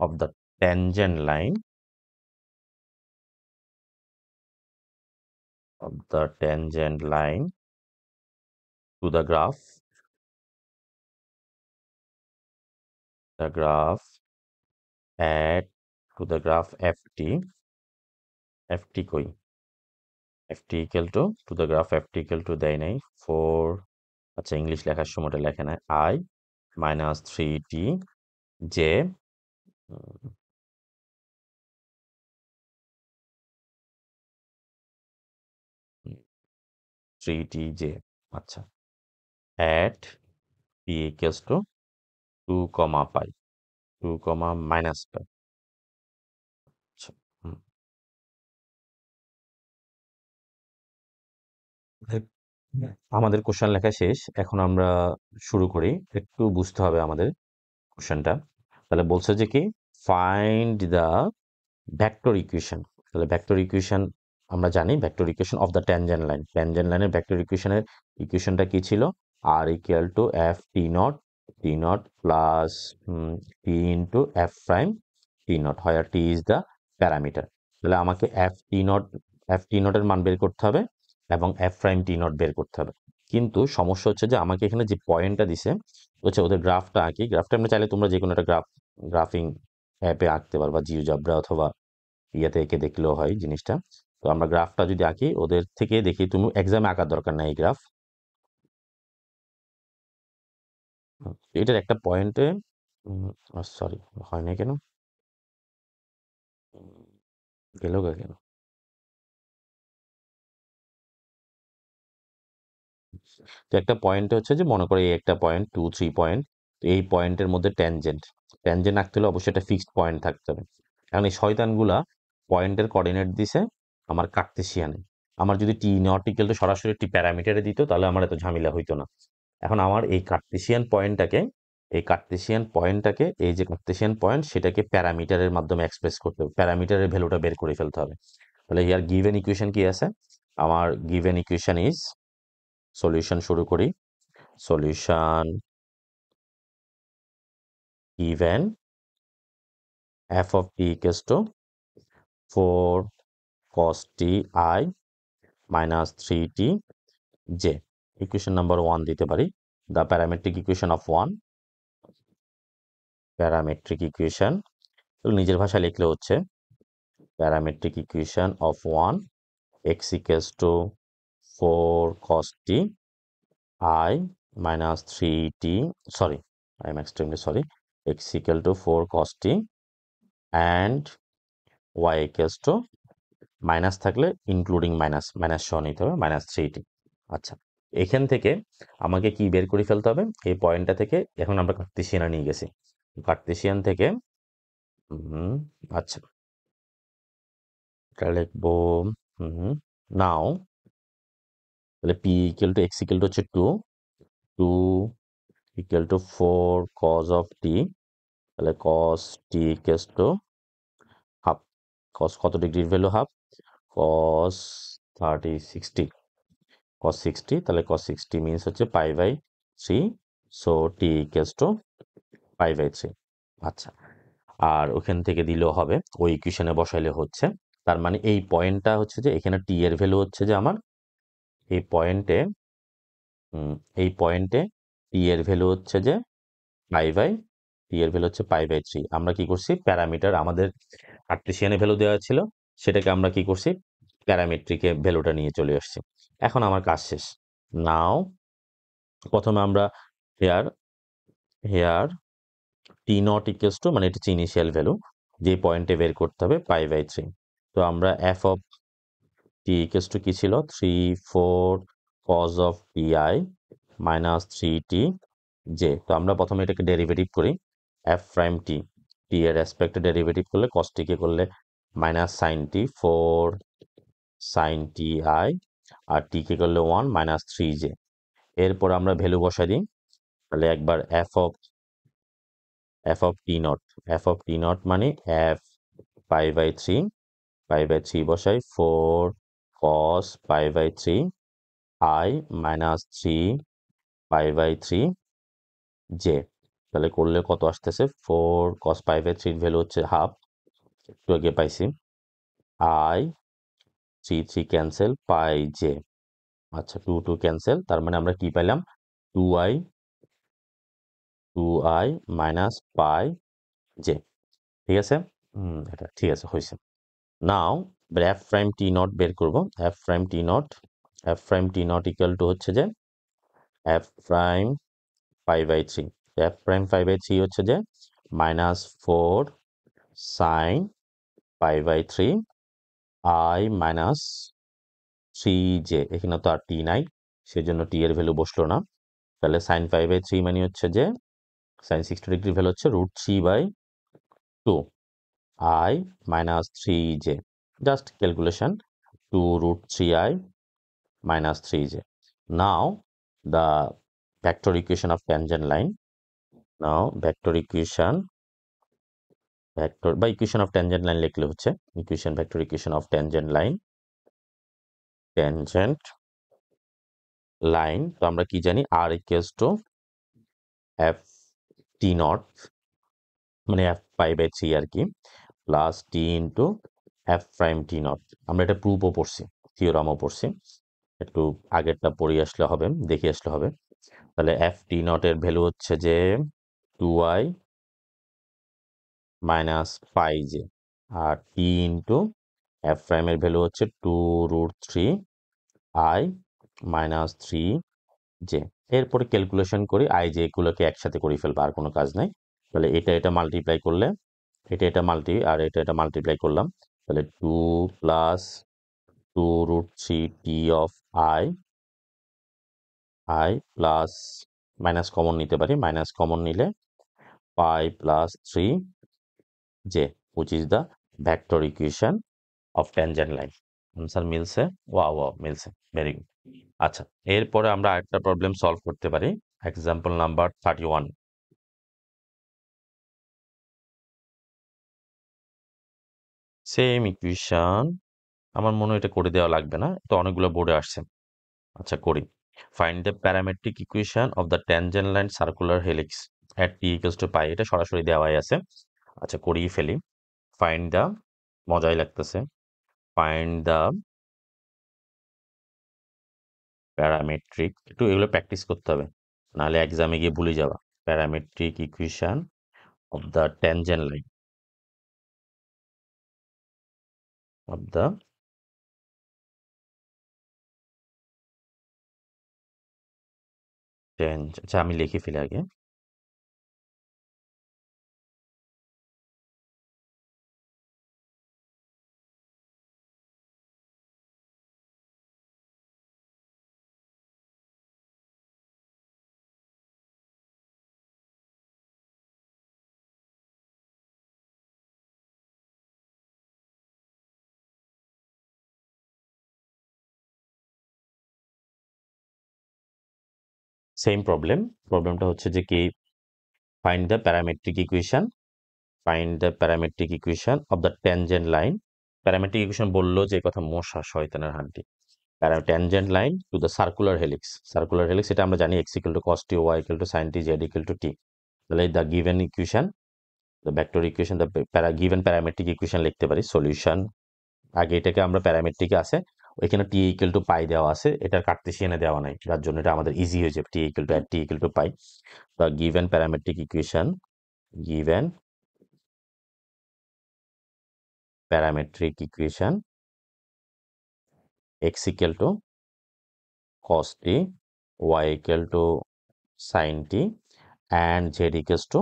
of the tangent line to the graph at to the graph ft কই, ft equal to the graph ft equal to দেয় নাই 4, আচ্ছা ইংলিশ লেখার সময়টা লেখে নাই, i minus 3t j 3tj, আচ্ছা, at p equals to 2 comma pi, 2 comma minus pi, আচ্ছা, আমাদের কোশ্চেন লেখা শেষ, এখন আমরা শুরু করি। একটু বুঝতে হবে আমাদের কোশ্চেনটা। তাহলে বলছে যে কি ফাইন্ড দ্য ভেক্টর ইকুয়েশন, তাহলে ভেক্টর ইকুয়েশন আমরা জানি, vector equation of the tangent লাইনের ভেক্টর ইকুয়েশনটা কি ছিল, r equal to f t not plus t into f prime t not, where t is the parameter. তাহলে আমাকে এফ টি নটের মান বের করতে হবে এবং এফ প্রাইম টি নট বের করতে হবে। কিন্তু সমস্যা হচ্ছে যে আমাকে এখানে যে পয়েন্টটা দিছে হচ্ছে ওদের গ্রাফটা আঁকি। গ্রাফটা আমরা চাইলে তোমরা যে কোনো একটা গ্রাফিং অ্যাপে আঁকতে পারবা, জিওজেব্রা অথবা ইয়াতে এঁকে দেখলেও হয় জিনিসটা। তো আমরা গ্রাফটা যদি আঁকি ওদের থেকে দেখি, তুমি এক্সামে আঁকার দরকার নাই এই গ্রাফ। এটার একটা পয়েন্টে সরি, হয় না কেন, গেল কেন? তো একটা পয়েন্টে হচ্ছে যে মনে করো এই একটা পয়েন্ট 2-3 পয়েন্ট, তো এই পয়েন্টের মধ্যে ট্যানজেন্ট ট্যানজেন্ট আঁকতে হলে অবশ্যই একটা ফিক্সড পয়েন্ট থাকতে হবে। এখন এই শয়তানগুলা পয়েন্টের কোঅর্ডিনেট দিছে আমার কার্তেশিয়ানে। আমার যদি টি নট ইকুয়াল টু সরাসরি একটি প্যারামিটারে দিত তাহলে আমার এত ঝামেলা হইতো না। এখন আমার এই কার্তেশিয়ান পয়েন্টটাকে এই যে কার্তেশিয়ান পয়েন্ট সেটাকে প্যারামিটারের মাধ্যমে এক্সপ্রেস করতে হবে, প্যারামিটারের ভ্যালুটা বের করে ফেলতে হবে। তাহলে ইয়ার গিভেন ইকুয়েশন কি আছে? আমার গিভেন ইকুয়েশন ইজ, সলিউশন শুরু করি। Solution given f of t equals to 4 cos t I minus 3t j, equation number 1 দিতে পারি। The parametric equation of 1, parametric equation নিজের ভাষায় লিখলে হচ্ছে parametric equation of 1 x equals to 4 cos t I minus 3t, sorry, I am extremely sorry, x equal to 4 cos t and y equals to, minus থাকলে ইনক্লুডিং মাইনাস মাইনাস সহ নিতে হবে, -3t। আচ্ছা, এখান থেকে আমাকে কি বের করে ফেলতে হবে? এই পয়েন্টটা থেকে এখন আমরা কার্তেশিয়ানে নিয়ে গেছি, কার্তেশিয়ান থেকে আচ্ছা এটা লিখবো নাও। তাহলে P equal to x equal to হচ্ছে 2, 2 equal two 4 cause of t, তাহলে কস টি ইকুয়ালস টু হাফ। কস কত ডিগ্রির ভ্যালু? হাফ। কস 60, cos 60, তাহলে cos 60 মিনস হচ্ছে π/3, সো t ইকুয়ালস টু π/3। আচ্ছা, আর ওখান থেকে দিলেও হবে, ওই ইকুয়েশনে বসাইলে হচ্ছে। তার মানে এই পয়েন্টটা হচ্ছে যে এখানে t এর ভ্যালু হচ্ছে যে আমার এই পয়েন্টে এই পয়েন্টে t এর ভ্যালু হচ্ছে যে π/3। আমরা কি করছি, প্যারামিটার আমাদের কার্টেসিয়ানে ভ্যালু দেওয়া ছিল, সেটাকে আমরা কি করছি, প্যারামেট্রিকে ভ্যালুটা নিয়ে চলে আসছি। এখন আমার কাজ শেষ। নাও প্রথমে আমরা here here t not equals to, মানে এটা হচ্ছে ইনিশিয়াল ভ্যালু, যে পয়েন্টে বের করতে হবে π/3। তো আমরা F of t equals two কি ছিল, 3/4 cos of T I minus 3t j। তো আমরা প্রথমে এটাকে ডেরিভেটিভ করি, এফ প্রাইম টি, টি এর রেসপেক্টে ডেরিভেটিভ করলে cos t কে করলে minus sine t, 4 sine t i, আর টি কে করলে 1 মাইনাস 3j। এরপর আমরা ভ্যালু বসাই দিই, তাহলে একবার এফ অফ টি নট মানে এফ π/3 বসাই, 4 cos π/3 I মাইনাস 3 π/3 j। তাহলে করলে কত আসতেছে, 4 cos π/3 ভ্যালু হচ্ছে হাফ, একটু আগে পাইছি, I 3 ক্যান্সেল, পাই j। আচ্ছা, 2 ক্যান্সেল, তার মানে আমরা কি পাইলাম, 2i মাইনাস পাই j। ঠিক আছে, এটা ঠিক আছে, হয়েছে। নাও এফ প্রাইম টি নট বের করব। F prime t not equal to হচ্ছে যে এফ প্রাইম π/3, এফ প্রাইম π/3 হচ্ছে যে -4 সাইন π/3 I মাইনাস 3j। এখানে তো আর টি নাই, সেজন্য টি এর ভ্যালু বসলো না। তাহলে সাইন π/3 মানে হচ্ছে যে সাইন 60 ডিগ্রি ভ্যালু হচ্ছে √3/2 I minus 3j। Just calculation, 2√3i minus 3j. Now the vector equation of tangent line. Now vector equation, equation of tangent line লিখলে হচ্ছে vector equation of tangent line, তো আমরা কি জানি, r equals to f t naught মানে f π/3 আর কি, plus t into f prime t naught। আমরা এটা প্রুফও পড়ছি, থিওরামও পড়ছি। একটু আগেরটা পড়ে আসলে হবে, দেখে আসলে হবে। তাহলে এফ টি নটের ভ্যালু হচ্ছে যে 2i মাইনাস পাই জে, আর টি ইন্টু এফ প্রাইমের ভ্যালু হচ্ছে 2√3i মাইনাস 3j। এরপরে ক্যালকুলেশন করি, আই জে এগুলোকে একসাথে করে ফেলবো, আর কোনো কাজ নাই। তাহলে এটা মাল্টিপ্লাই করলে এটা আর এটা মাল্টিপ্লাই করলাম, তাহলে 2 + 2√3 t of i plus minus common নিতে পারি, মাইনাস কমন নিলে পাই plus 3j, which is the vector equation of tangent line. Answer মিলছে? ওয়াও মিলছে, ভেরি গুড। আচ্ছা, এরপরে আমরা আরেকটা প্রবলেম সলভ করতে পারি। Example number 31। সেম ইকুয়েশন, আমার মনে হয় এটা করে দেওয়া লাগবে না, তো অনেকগুলো বোর্ডে আসছে। আচ্ছা করি। Find the parametric equation of the tangent line circular helix at t equals to pi. এটা সরাসরি দেওয়াই আছে। আচ্ছা করিয়ে ফেলি। ফাইন্ড দ্য, মজাই লাগতেছে, ফাইন্ড দ্য প্যারামেট্রিক, একটু এগুলো প্র্যাকটিস করতে হবে, নাহলে এক্সামে গিয়ে ভুলে যাওয়া। Parametric equation of the tangent line of the আচ্ছা আমি লিখে ফেলি আগে। সেম প্রবলেমটা হচ্ছে যে কি, find the parametric equation, find the parametric equation of the tangent line. Parametric equation বললো যে কথা, মশা শয়তানের হাড্ডি। Tangent line to the circular helix, circular helix এটা আমরা জানি x equal to cos t, y equal to sin t, z equal two t। তাহলে the given equation, the vector equation, the given parametric equation লিখতে পারি। সলিউশন, আগে এটাকে আমরা প্যারামেট্রিকে আছে, ওইখানে টি ইকুয়াল টু পাই দেওয়া আছে, এটার কার্টেসিয়ানে দেওয়া নাই, যার জন্য এটা আমাদের ইজি হয়ে যাবে, t equal to pi. The given parametric equation, given parametric equation x equal to cos t, y equal to sin t and z equals to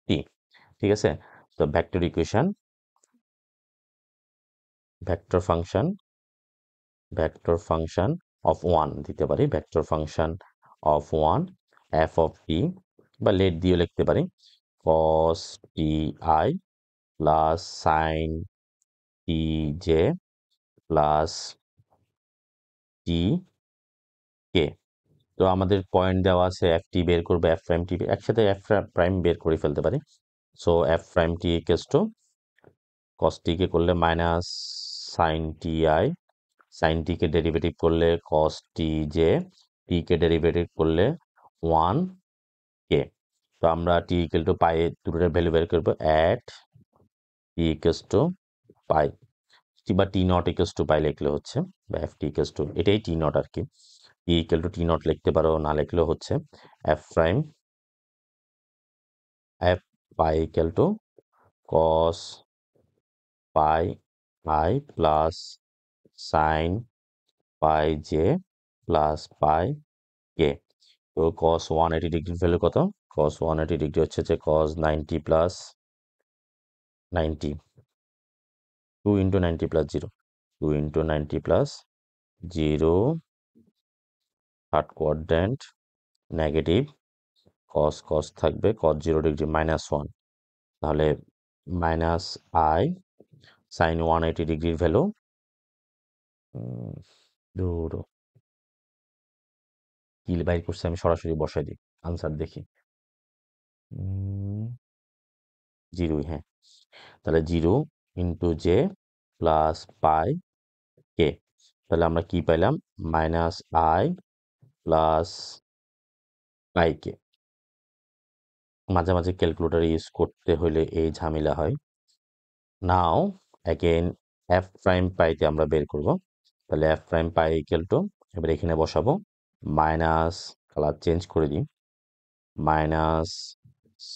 t। ঠিক আছে, তো ভেক্টর ফাংশন অফ 1 দিতে পারি, vector function of 1 f of t, বা লেট দিয়ে লিখতে পারি cos ti plus sin tj plus t k। তো আমাদের পয়েন্ট দেওয়া আছে, এফ টি বের করবো, এফ প্রাইম টি, একসাথে এফ প্রাইম বের করে ফেলতে পারি। সো এফ প্রাইম টি ইকুয়ালস টু cos t কে করলে minus sin ti, sin t কে ডেরিভেটিভ করলে cos tj, t কে ডেরিভেটিভ করলে 1k। তো আমরা t ইকুয়াল টু পাই দুটোর ভ্যালু বের করবো অ্যাট t ইকুয়ালস টু পাই, বা টি নট ইকুয়ালস টু পাই লিখলে হচ্ছে, বা এফ টি ইকুয়ালস টু, এটাই টি নট আর কি। T equal to t not লিখতে পারো, না লিখলেও হচ্ছে f prime f pi equal to cos pi i plus sine pi j plus pi k. তো cos 180 ডিগ্রির ভ্যালু কত? cos 180 ডিগ্রি হচ্ছে যে cos 90 plus 90, 2 into 90 plus 0, 2 into 90 plus 0, third quadrant, negative, cos থাকবে, cos 0 ডিগ্রি মাইনাস 1, তাহলে মাইনাস আই সাইন 180 ডিগ্রির ভ্যালু, দূর কি বাইর করছে, আমি সরাসরি বসাই দিই, আনসার দেখি। 0, হ্যাঁ, তাহলে 0 ইন্টু জে প্লাস পাই কে। তাহলে আমরা কি পাইলাম? মাইনাস আই প্লাস পাই কে। মাঝে মাঝে ক্যালকুলেটর ইউজ করতে হলে এই ঝামেলা হয়। নাও অ্যাগেন এফ প্রাইম পাইতে আমরা বের করব। তাহলে এফ প্রাইম পাই ইকুয়াল টু এবার এখানে বসাবো মাইনাস, কালার চেঞ্জ করে দিই, মাইনাস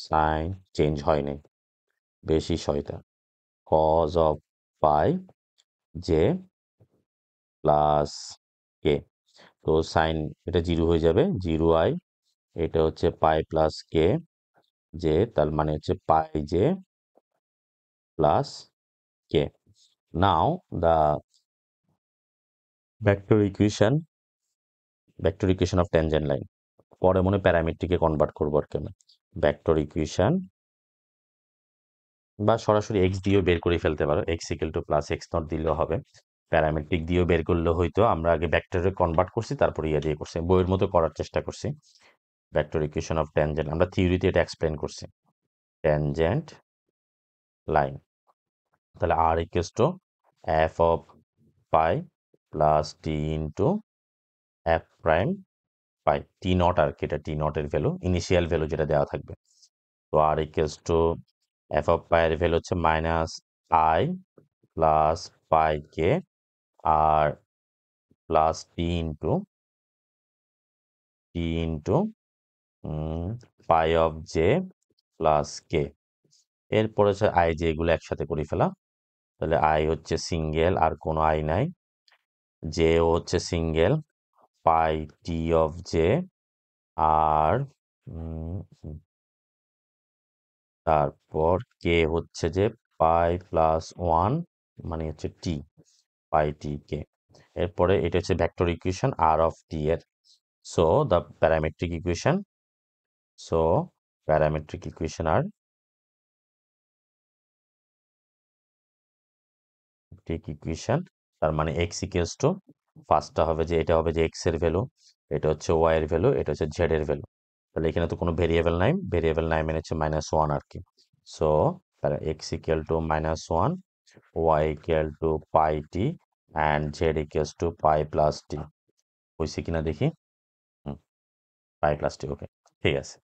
সাইন চেঞ্জ হয়নি, বেশি শয়তা, cos of pi j plus k. তো সাইন এটা 0 হয়ে যাবে, 0i, এটা হচ্ছে পাই প্লাস কে জে, তার মানে হচ্ছে pi j plus k. Now the vector equation of tangent line, পরে মনে প্যারামিটারকে কনভার্ট করবো আর কি আমি। ভেক্টর ইকুয়েশন বা সরাসরি এক্স দিয়েও বের করে ফেলতে পারো, x equal to plus x not দিলেও হবে, প্যারামেট্রিক দিয়েও বের করলে হয়তো, আমরা আগে ভেক্টরে কনভার্ট করছি তারপরে ইয়ে দিয়ে করছি, বইয়ের মতো করার চেষ্টা করছি। ভেক্টর ইকুয়েশন অফ ট্যানজেন্ট আমরা থিওরিতে এটা এক্সপ্লেন করছি, ট্যানজেন্ট লাইন। তাহলে r equals to f of pi plus t into f prime pi, t not আর কি, এটা টি নটের ভ্যালু, ইনিশিয়াল ভ্যালু যেটা দেওয়া থাকবে। তো r equals to f of pi এর ভ্যালু হচ্ছে minus i plus pi k আর plus t into pi of j plus k. এরপরে হচ্ছে আই জে, এগুলো একসাথে করে ফেলা, তাহলে আই হচ্ছে সিঙ্গেল আর কোনো আই নাই, জে হচ্ছে single, pi t of j আর তারপর কে হচ্ছে যে পাই প্লাস 1 মানে হচ্ছে টি, পাই টি কে। এরপরে এটা হচ্ছে vector equation r of t এর। So the parametric equation, so parametric equation আর ঠিক ইকুয়েশন, তার মানে এক্স ইকুয়ালস টু, ফার্স্টটা হবে যে এটা হবে যে এক্স এর ভ্যালু, এটা হচ্ছে ওয়াই এর ভ্যালু, এটা হচ্ছে জেড এর ভ্যালু। তাহলে এখানে তো কোনো ভেরিয়েবল নাই মানে হচ্ছে -1 আর কি। So x equal to -1, y equal to pi t and z equals to pi plus t. হয়েছে কিনা দেখি, পাই প্লাস টি, ওকে, ঠিক আছে।